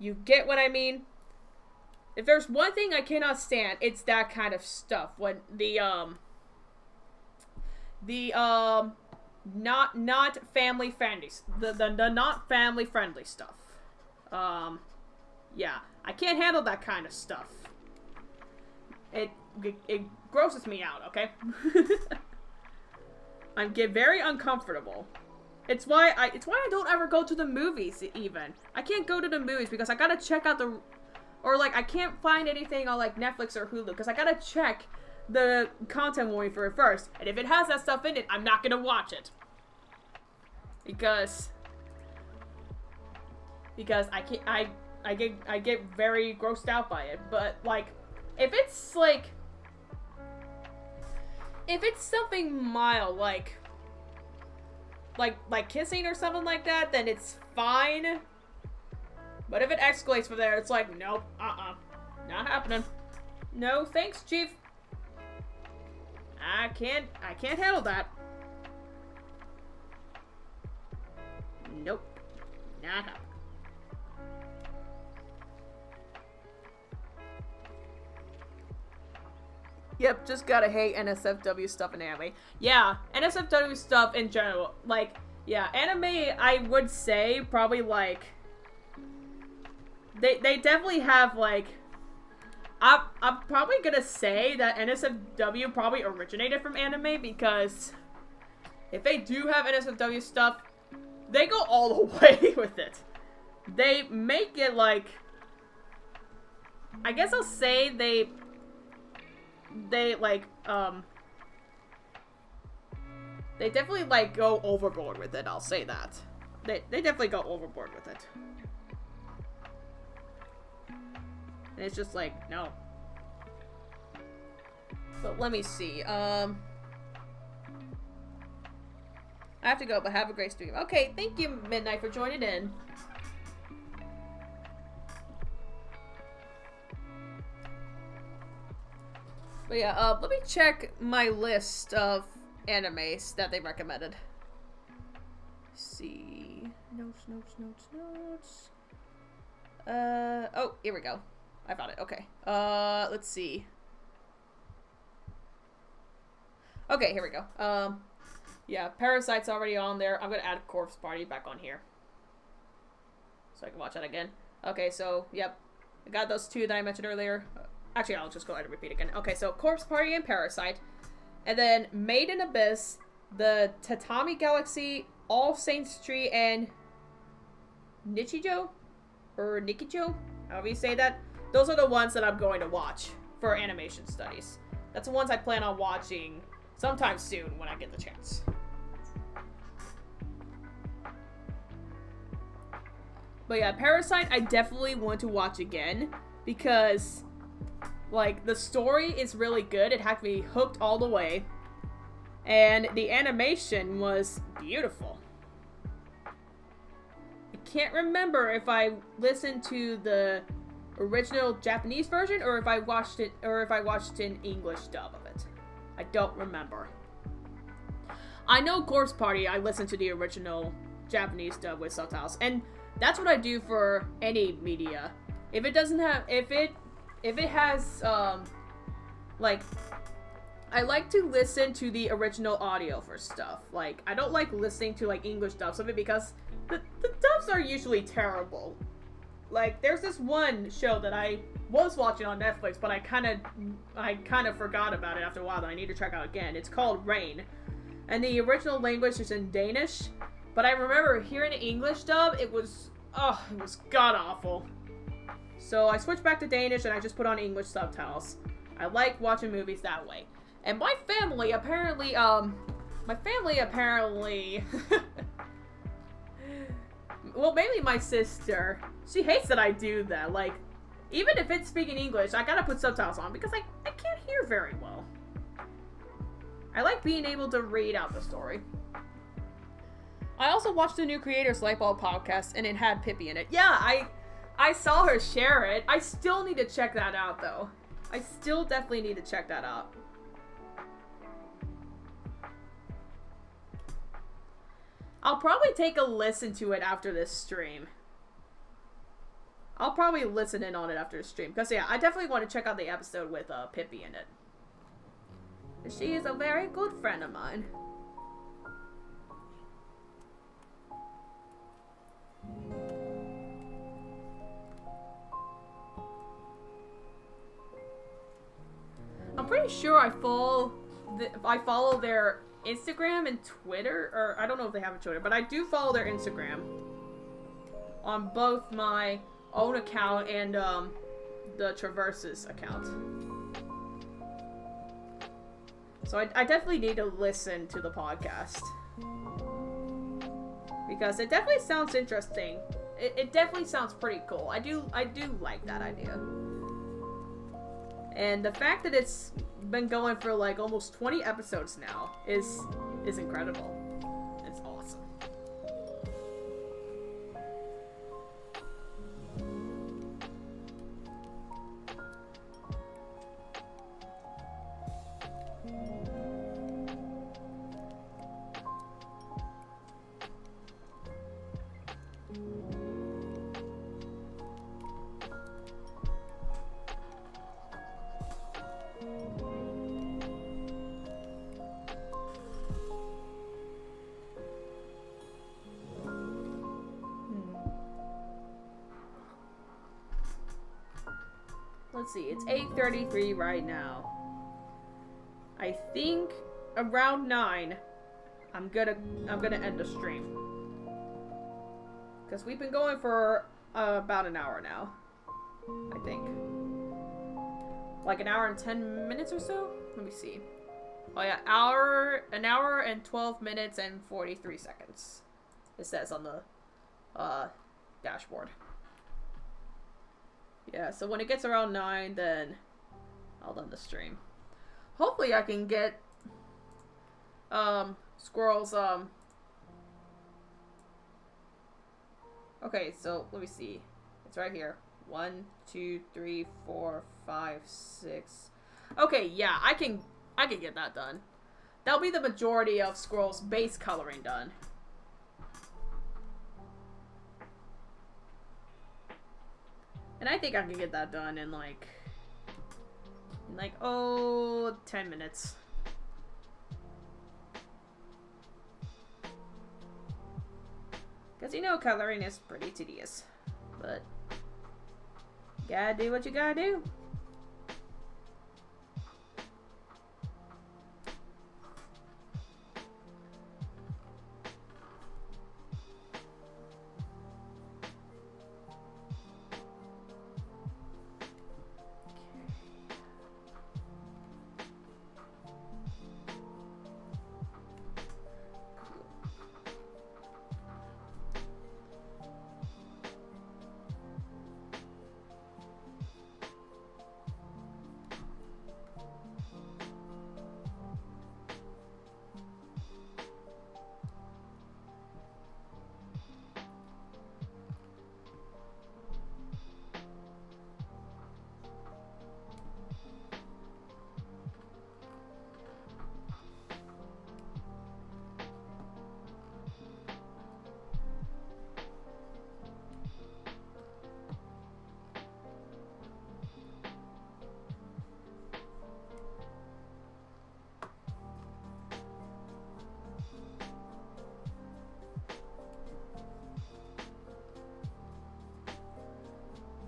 You get what I mean? If there's one thing I cannot stand, it's that kind of stuff. When the not family friendly, the not family friendly stuff. Yeah, I can't handle that kind of stuff. It grosses me out, okay? I get very uncomfortable. It's why I don't ever go to the movies even. I can't go to the movies because I gotta check out or like I can't find anything on like Netflix or Hulu because I gotta check the content warning for it first. And if it has that stuff in it, I'm not gonna watch it. Because because I get very grossed out by it. But like, if it's something mild, like kissing or something like that, then it's fine. But if it escalates from there, it's like, nope, not happening. No, thanks, Chief. I can't handle that. Nope, not happening. Yep, just gotta hate NSFW stuff in anime. Yeah, NSFW stuff in general. Like, yeah, anime, I would say, probably, like... They definitely have, like... I'm probably gonna say that NSFW probably originated from anime, because... if they do have NSFW stuff, they go all the way with it. They make it, like... I guess I'll say they like, they definitely, like, go overboard with it, I'll say that. They definitely go overboard with it. And it's just like, no. But let me see, I have to go, but have a great stream. Okay, thank you, Midnight, for joining in. But yeah, let me check my list of animes that they recommended. Let's see. Notes. Oh, here we go. I found it. Okay. Let's see. Okay, here we go. Yeah, Parasite's already on there. I'm gonna add Corpse Party back on here, so I can watch that again. Okay, so, yep. I got those two that I mentioned earlier. Actually, I'll just go ahead and repeat again. Okay, so Corpse Party and Parasite. And then Made in Abyss, the Tatami Galaxy, All Saints Tree, and Nichijo? Or Nikijo? However you say that. Those are the ones that I'm going to watch for animation studies. That's the ones I plan on watching sometime soon when I get the chance. But yeah, Parasite I definitely want to watch again, because... like, the story is really good. It had me hooked all the way. And the animation was beautiful. I can't remember if I listened to the original Japanese version or if I watched an English dub of it. I don't remember. I know Corpse Party, I listened to the original Japanese dub with subtitles. And that's what I do for any media. If it doesn't have... if it has, like, I like to listen to the original audio for stuff. Like, I don't like listening to, like, English dubs of it because the dubs are usually terrible. Like, there's this one show that I was watching on Netflix, but I kind of forgot about it after a while that I need to check out again. It's called Rain. And the original language is in Danish, but I remember hearing the English dub, it was god-awful. So I switched back to Danish and I just put on English subtitles. I like watching movies that way. And my family apparently, well, mainly my sister, she hates that I do that. Like, even if it's speaking English, I gotta put subtitles on because I can't hear very well. I like being able to read out the story. I also watched the new Creators Lightbulb podcast and it had Pippi in it. Yeah, I saw her share it. I still need to check that out, though. I still definitely need to check that out. I'll probably take a listen to it after this stream. I'll probably listen in on it after the stream. Because, yeah, I definitely want to check out the episode with Pippi in it. She is a very good friend of mine. I'm pretty sure I follow their Instagram and Twitter, or I don't know if they have a Twitter, but I do follow their Instagram on both my own account and the Traverses account. So I definitely need to listen to the podcast because it definitely sounds interesting. it definitely sounds pretty cool. I do like that idea. And the fact that it's been going for like almost 20 episodes now is incredible. It's awesome. Let's see, it's 8:33 right now. I think around 9, I'm gonna end the stream. Because we've been going for about an hour now. I think. Like an hour and 10 minutes or so? Let me see. Oh yeah, an hour and 12 minutes and 43 seconds. It says on the dashboard. Yeah, so when it gets around 9, then I'll end the stream. Hopefully I can get Squirrel's okay, so let me see. It's right here. 1, 2, 3, 4, 5, 6. Okay, yeah, I can get that done. That'll be the majority of Squirrel's base coloring done. And I think I can get that done in like 10 minutes. Because you know coloring is pretty tedious. But you gotta do what you gotta do.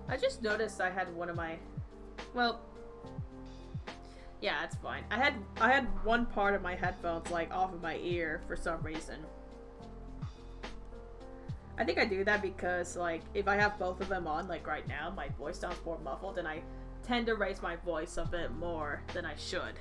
I just noticed I had one of my, well, yeah, it's fine. I had one part of my headphones like off of my ear for some reason. I think I do that because like if I have both of them on like right now, my voice sounds more muffled and I tend to raise my voice a bit more than I should.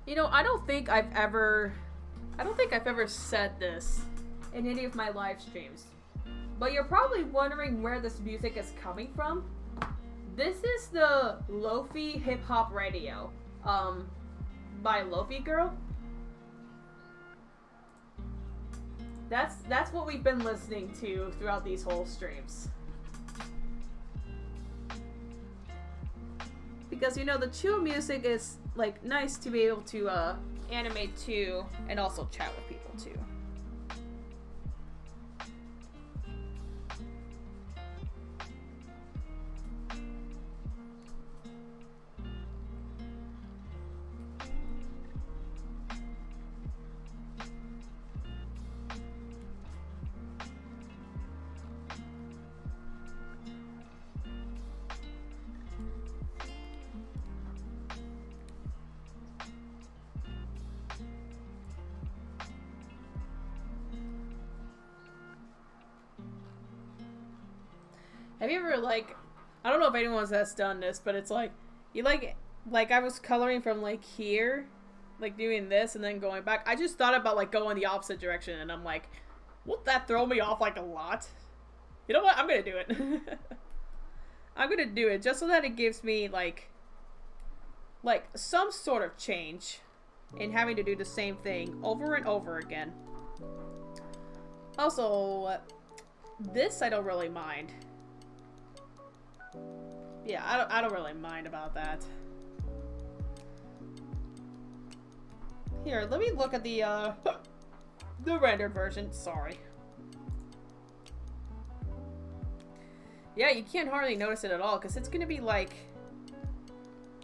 You know, I don't think I've ever said this in any of my live streams. But you're probably wondering where this music is coming from. This is the Lo-Fi Hip Hop Radio, by Lo-Fi Girl. That's what we've been listening to throughout these whole streams. Because, you know, the chill music is, like, nice to be able to, animate to, and also chat with people too. Have you ever, like, I don't know if anyone has done this, but it's like, you like I was coloring from, like, here, like, doing this and then going back. I just thought about, like, going the opposite direction, and I'm like, won't that throw me off, like, a lot? You know what? I'm gonna do it. I'm gonna do it just so that it gives me, like, some sort of change in having to do the same thing over and over again. Also, this I don't really mind. Yeah, I don't really mind about that. Here, let me look at the rendered version. Sorry. Yeah, you can't hardly notice it at all, because it's gonna be like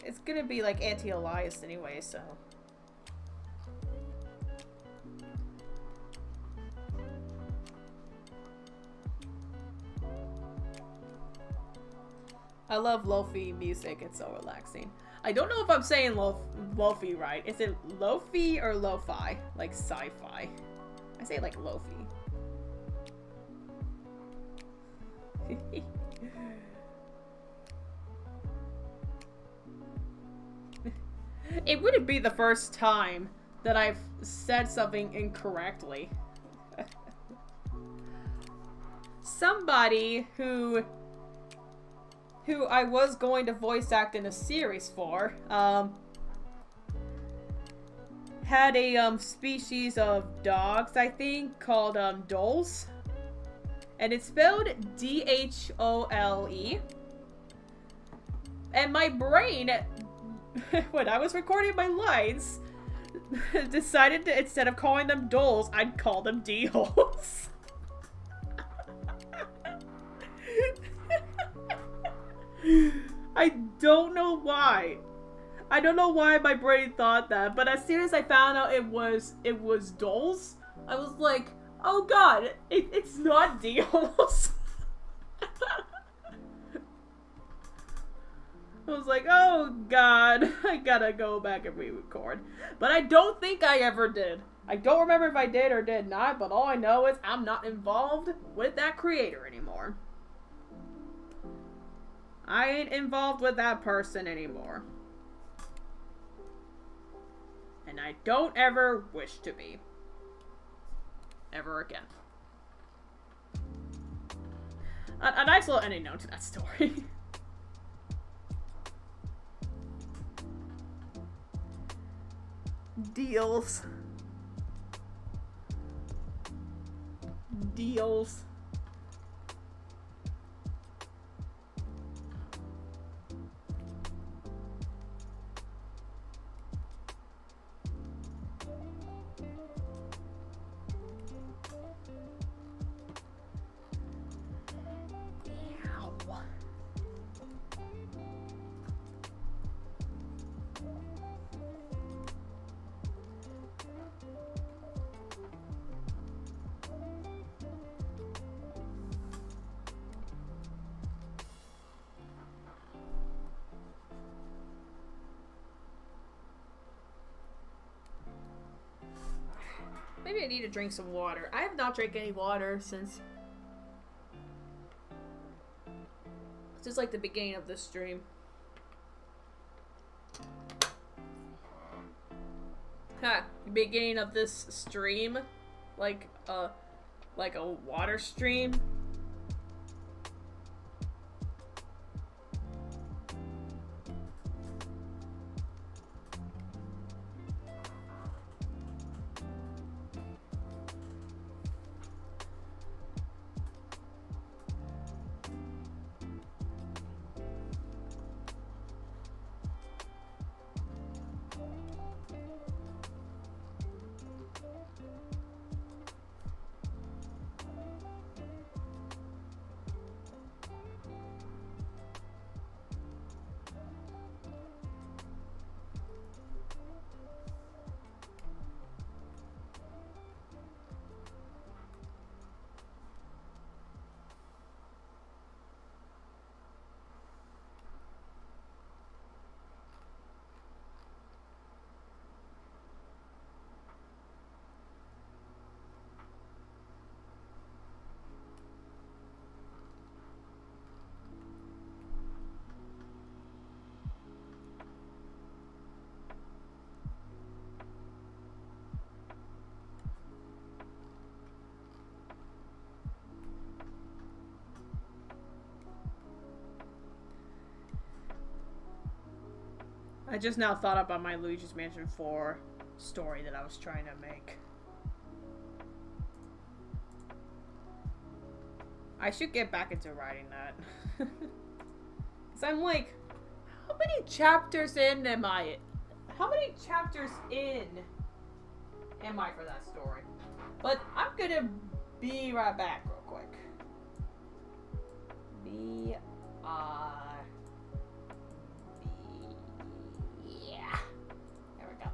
anti-aliased anyway, so. I love lo-fi music. It's so relaxing. I don't know if I'm saying lo-fi right. Is it lo-fi or lo-fi? Like sci-fi. I say like lo-fi. It wouldn't be the first time that I've said something incorrectly. Somebody who I was going to voice act in a series for, had a, species of dogs, I think, called, Doles. And it's spelled D-H-O-L-E. And my brain, when I was recording my lines, decided to, instead of calling them Doles, I'd call them D-Holes. I don't know why. I don't know why my brain thought that, but as soon as I found out it was Doles, I was like, oh god, it's not Deals. I was like, oh god, I gotta go back and re-record. But I don't think I ever did. I don't remember if I did or did not, but all I know is I'm not involved with that creator anymore. I ain't involved with that person anymore. And I don't ever wish to be. Ever again. A nice little ending note to that story. Deals. Deals. Maybe I need to drink some water. I have not drank any water since like the beginning of this stream. Ha! The beginning of this stream, like a water stream. I just now thought about my Luigi's Mansion 4 story that I was trying to make. I should get back into writing that. Cause I'm like, how many chapters in am I? How many chapters in am I for that story? But I'm gonna be right back real quick. Yeah. There we go.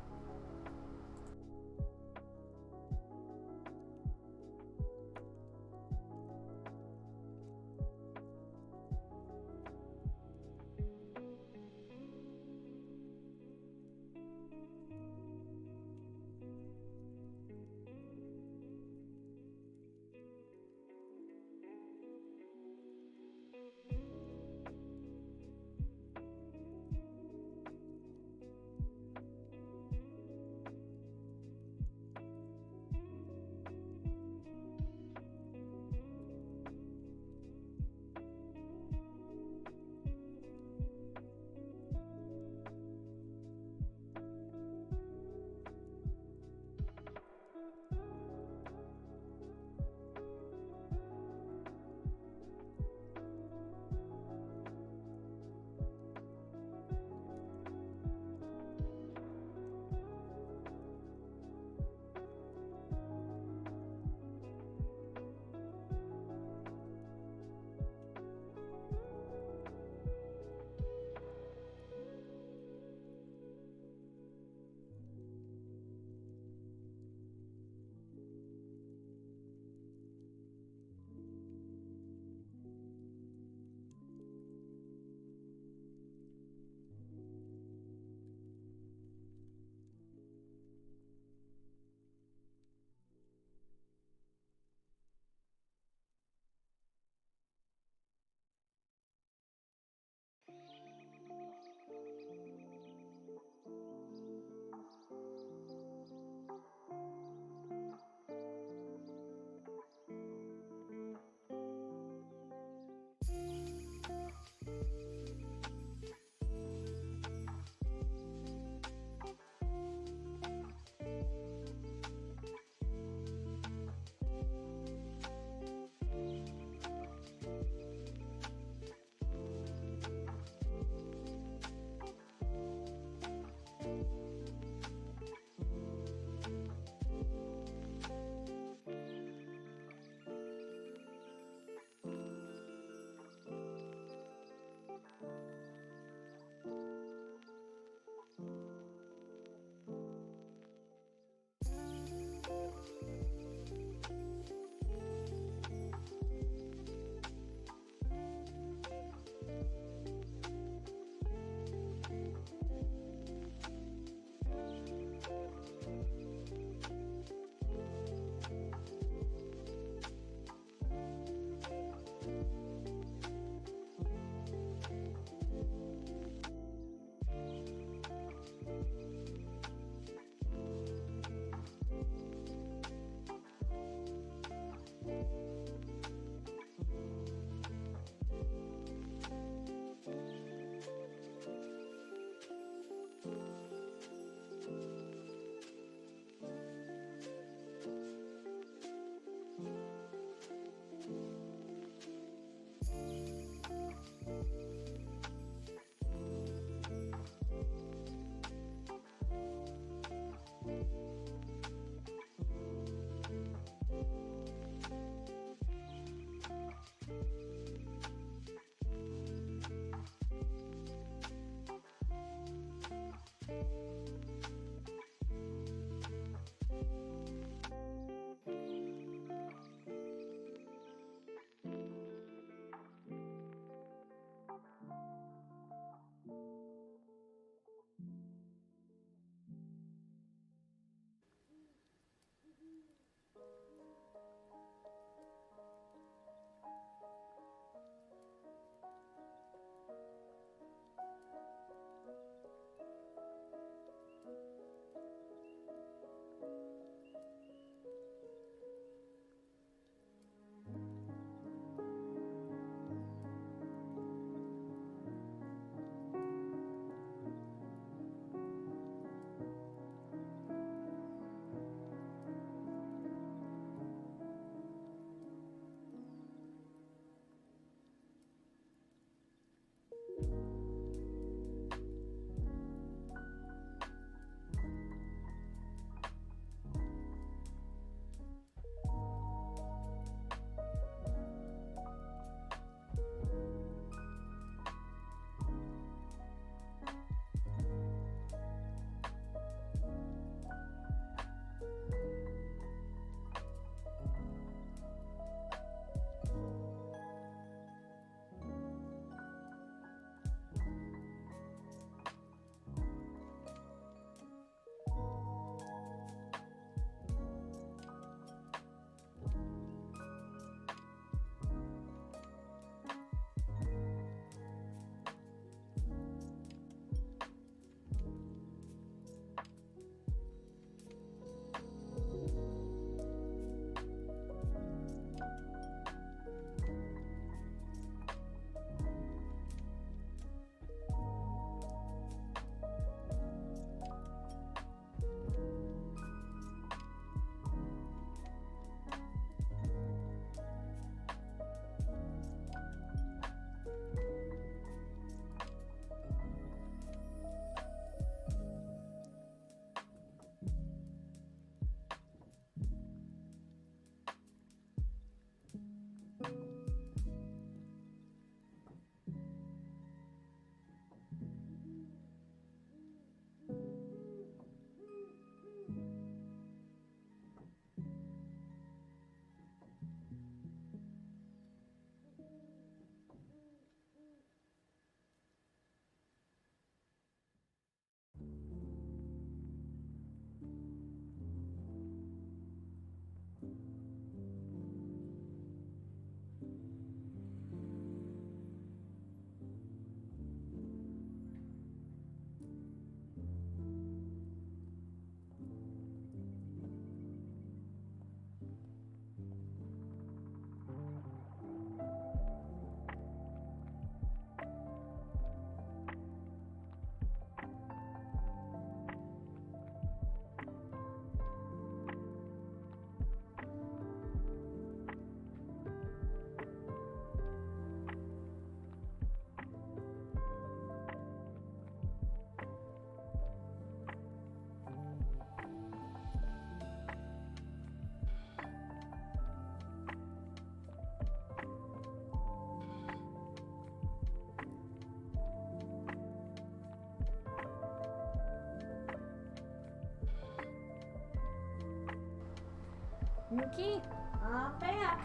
Okay, I'm back.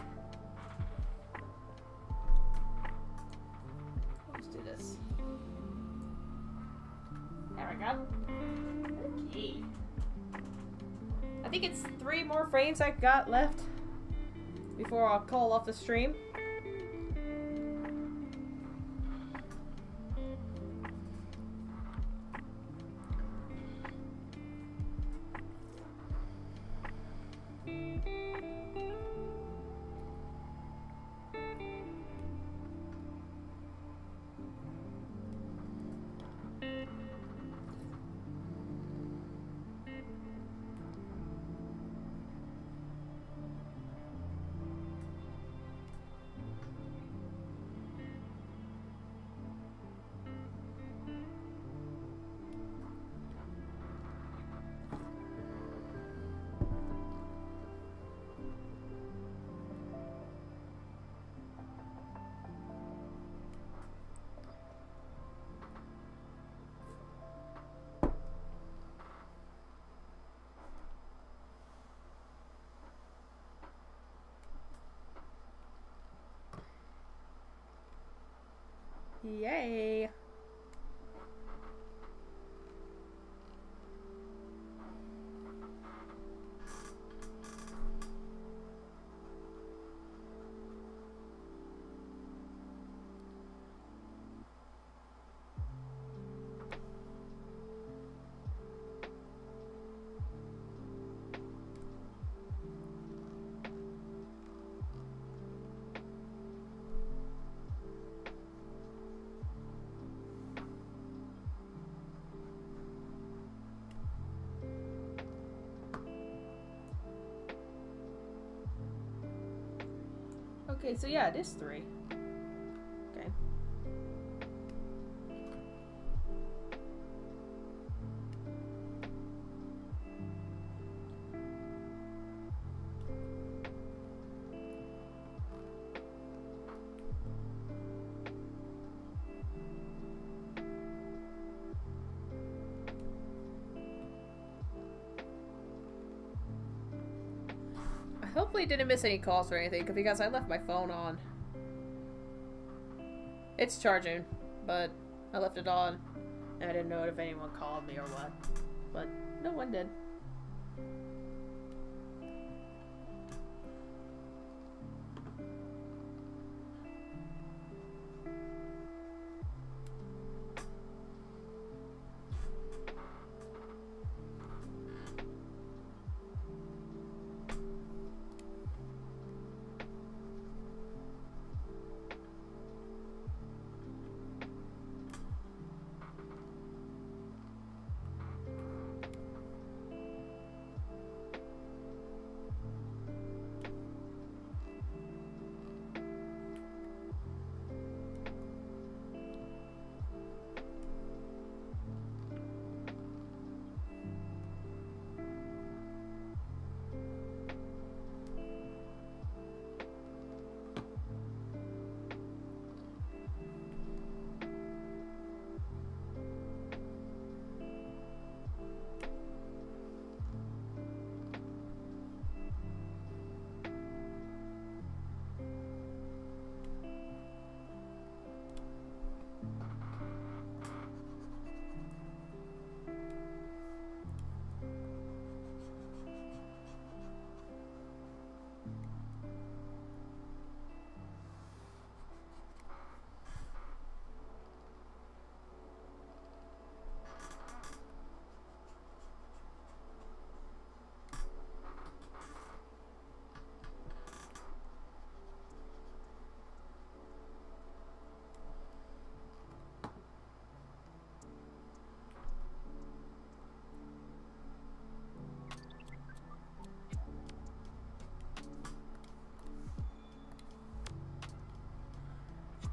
Let's do this. There we go. Okay. I think it's 3 more frames I got left before I'll call off the stream. Yay! Okay, so yeah, it is 3. Okay. I hopefully didn't miss any calls or anything, because I left my phone on. It's charging, but I left it on, and I didn't know if anyone called me or what. But no one did.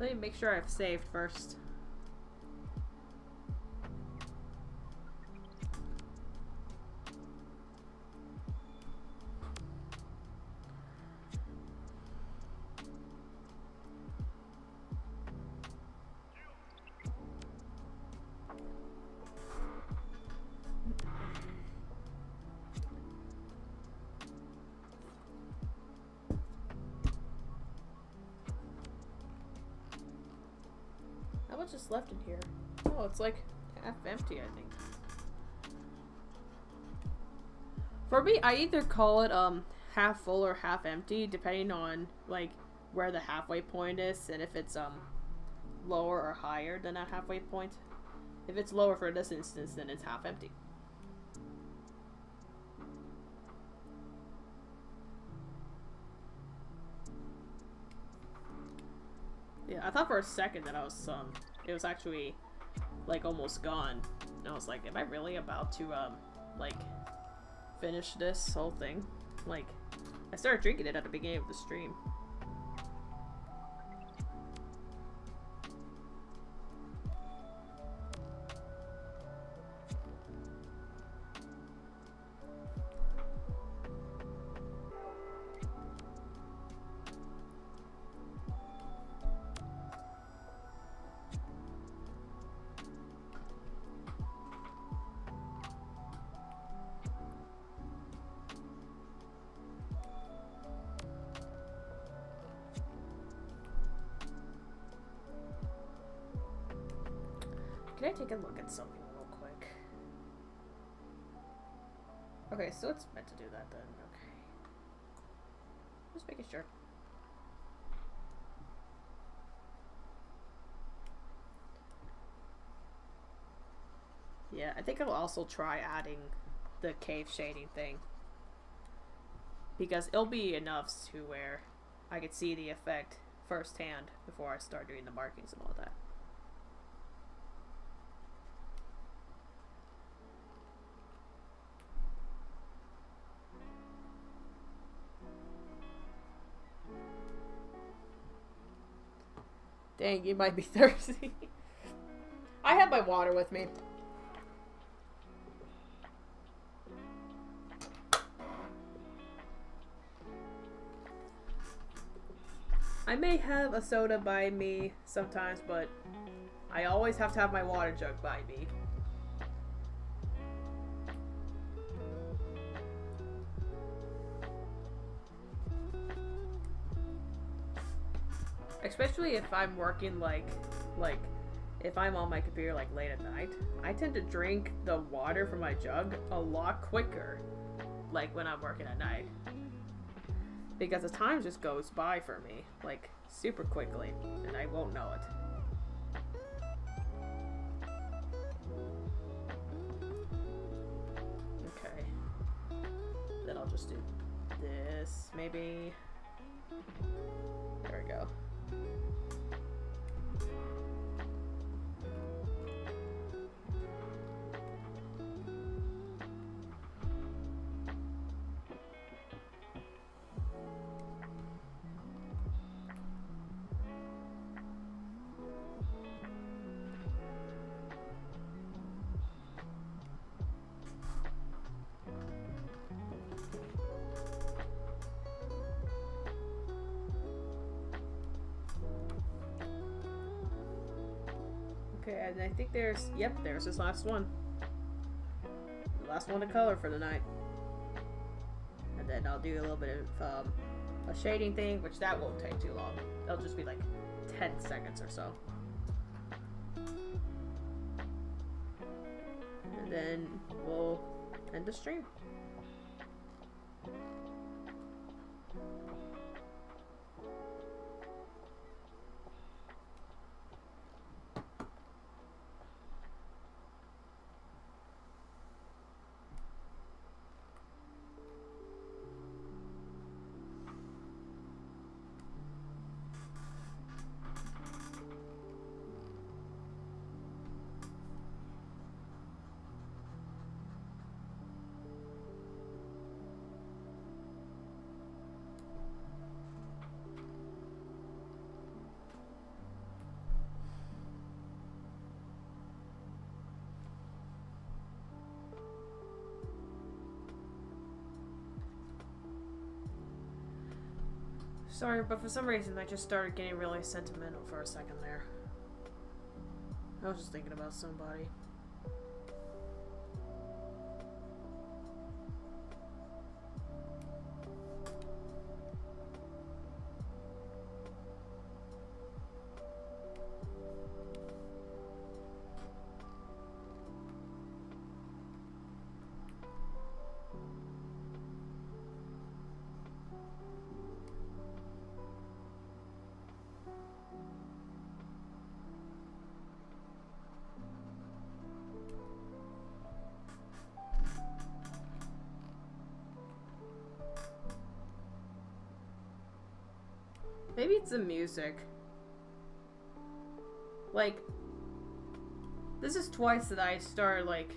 Let me make sure I've saved first. much is left in here? Oh, it's like half empty, I think. For me, I either call it half full or half empty, depending on like where the halfway point is, and if it's lower or higher than that halfway point. If it's lower for this instance, then it's half empty. Yeah, I thought for a second that I was it was actually like almost gone. And I was like, am I really about to like finish this whole thing? Like, I started drinking it at the beginning of the stream. Can I take a look at something real quick? Okay, so it's meant to do that then. Okay. Just making sure. Yeah, I think I'll also try adding the cave shading thing. Because it'll be enough to where I could see the effect firsthand before I start doing the markings and all that. Dang, you might be thirsty. I have my water with me. I may have a soda by me sometimes, but I always have to have my water jug by me. Especially if I'm working like if I'm on my computer like late at night, I tend to drink the water from my jug a lot quicker, like when I'm working at night. Because the time just goes by for me, like super quickly, and I won't know it. Okay. Then I'll just do this, maybe. There we go. Okay, and I think there's, yep, there's this last one. The last one to color for the night. And then I'll do a little bit of a shading thing, which that won't take too long. It'll just be like 10 seconds or so. And then we'll end the stream. Sorry, but for some reason I just started getting really sentimental for a second there. I was just thinking about somebody. Maybe it's the music. Like, this is twice that I start, like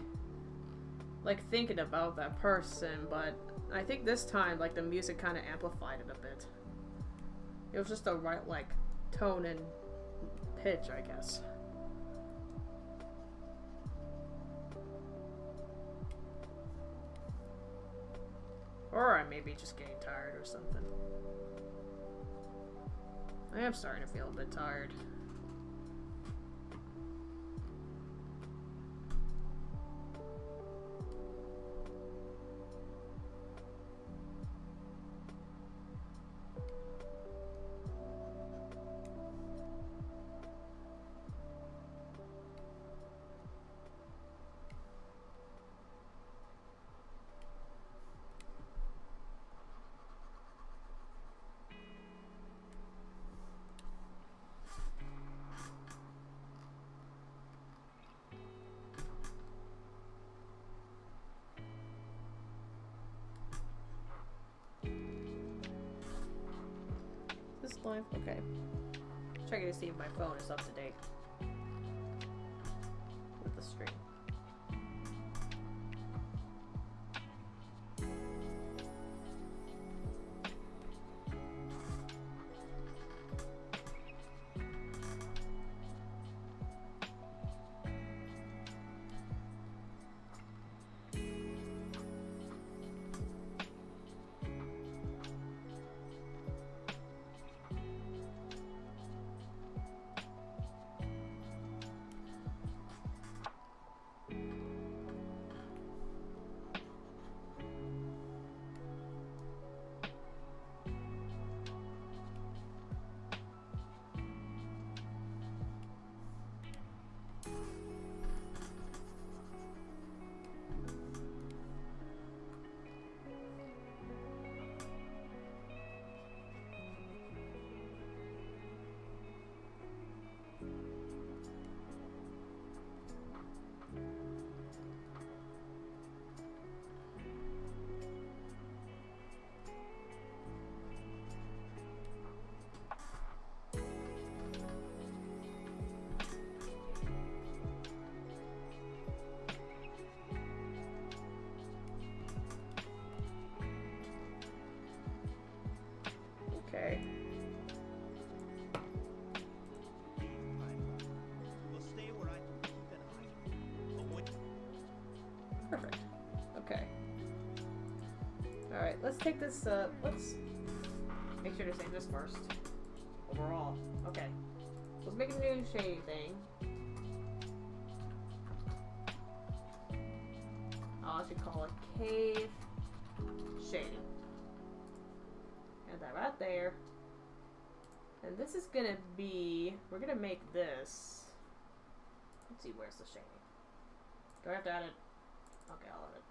thinking about that person, but I think this time, like, the music kind of amplified it a bit. It was just the right, like, tone and pitch, I guess. Or I may be just getting tired or something. I am starting to feel a bit tired. Live? Okay. Checking to see if my phone is up to date with the stream. Okay. Perfect. Okay. Alright, let's take this, let's make sure to save this first. Overall. Okay. Let's make a new shading thing. I should call it cave shading. Add that right there. And this is gonna be, we're gonna make this. Let's see, where's the shading? Do I have to add it? Okay, I'll add it.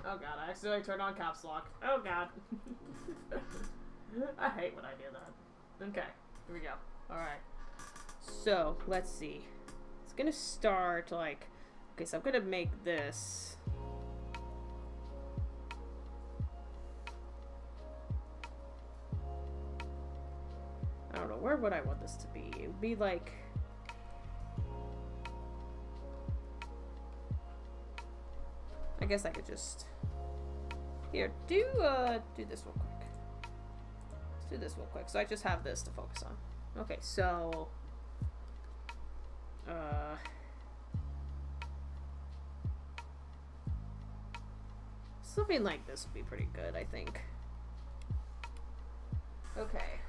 Oh god, I accidentally turned on caps lock. Oh god. I hate when I do that. Okay, here we go. Alright. So, let's see. It's gonna start like... Okay, so I'm gonna make this... I don't know, where would I want this to be? It would be like... I guess I could just... Here, do this real quick. Let's do this real quick. So I just have this to focus on. Okay, so... something like this would be pretty good, I think. Okay.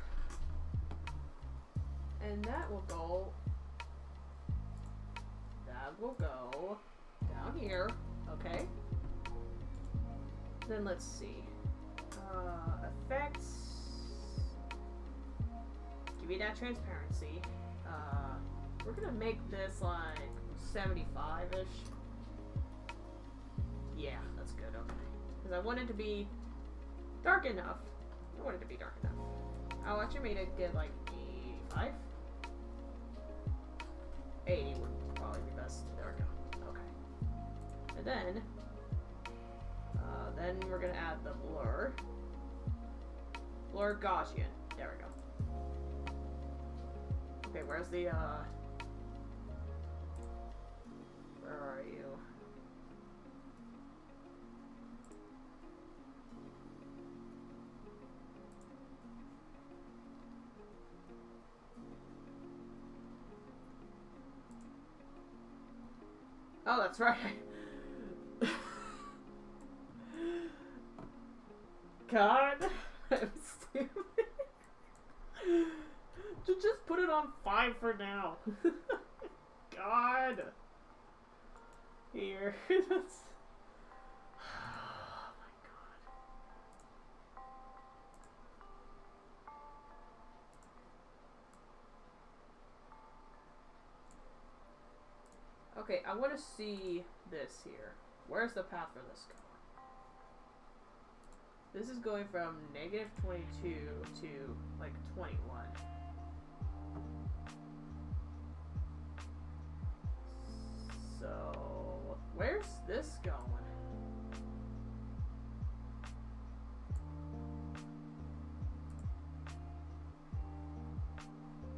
And that will go... That will go down here. Okay. Then let's see. Effects. Give me that transparency. We're gonna make this like 75-ish. Yeah, that's good, okay. Because I want it to be dark enough. I want it to be dark enough. I'll actually make it get like 85. 80 would probably be best. There we go. Okay. And And then we're gonna add the blur. Blur Gaussian. There we go. Okay, where's the, where are you? Oh, that's right. God, I'm stupid. Just put it on 5 for now. God. Here. That's... Oh my God. Okay, I want to see this here. Where's the path for this going? This is going from -22 to, like, 21. So, where's this going?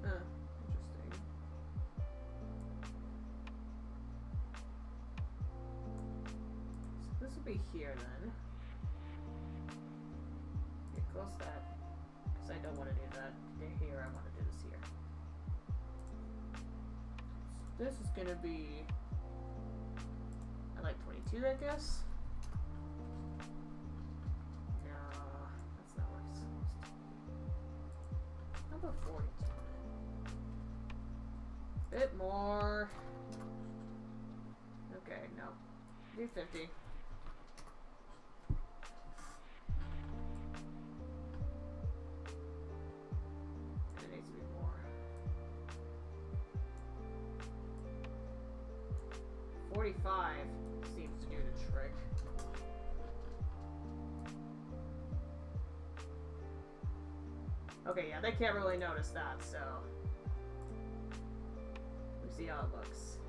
Interesting. So this will be here then. Okay, close that. Because I don't want to do that here, I want to do this here. So this is going to be... I like 22, I guess. No, that's not what it's supposed to be. How about 42? Bit more. Okay, no. Do 50. And it needs to be more. 45. Seems to do the trick. Okay, yeah, they can't really notice that, so... Let's see how it looks.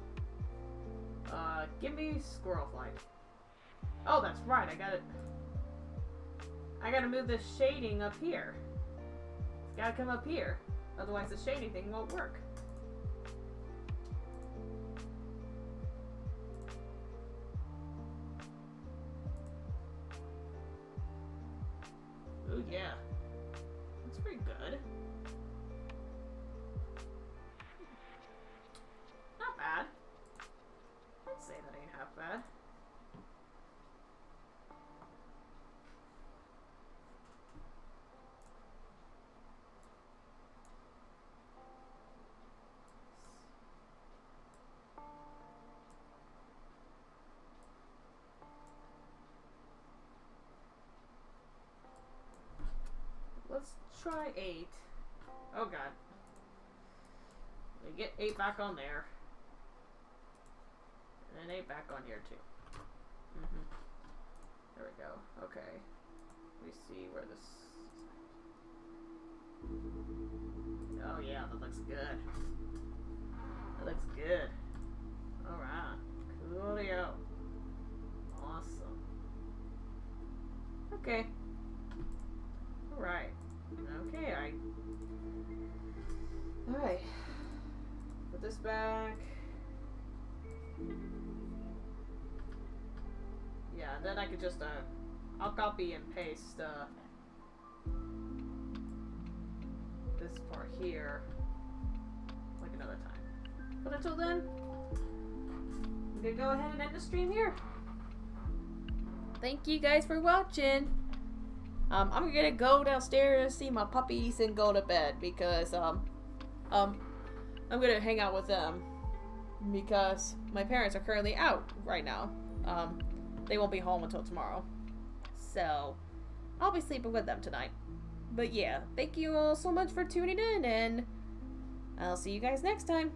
Give me squirrel flight. Oh, that's right, I gotta move this shading up here. It's gotta come up here. Otherwise the shading thing won't work. Ooh, yeah. That's pretty good. Not bad. I'd say that ain't half bad. Let's try 8. Oh god. We get 8 back on there. And then 8 back on here too. There we go. Okay. We see where this... Oh yeah, that looks good. That looks good. Alright. Coolio. Awesome. Okay. Alright. Okay, Alright. Put this back. Yeah, then I could just, I'll copy and paste, this part here, like another time. But until then, I'm gonna go ahead and end the stream here. Thank you guys for watching. I'm gonna go downstairs, see my puppies, and go to bed because, I'm gonna hang out with them because my parents are currently out right now. They won't be home until tomorrow. So, I'll be sleeping with them tonight. But yeah, thank you all so much for tuning in, and I'll see you guys next time.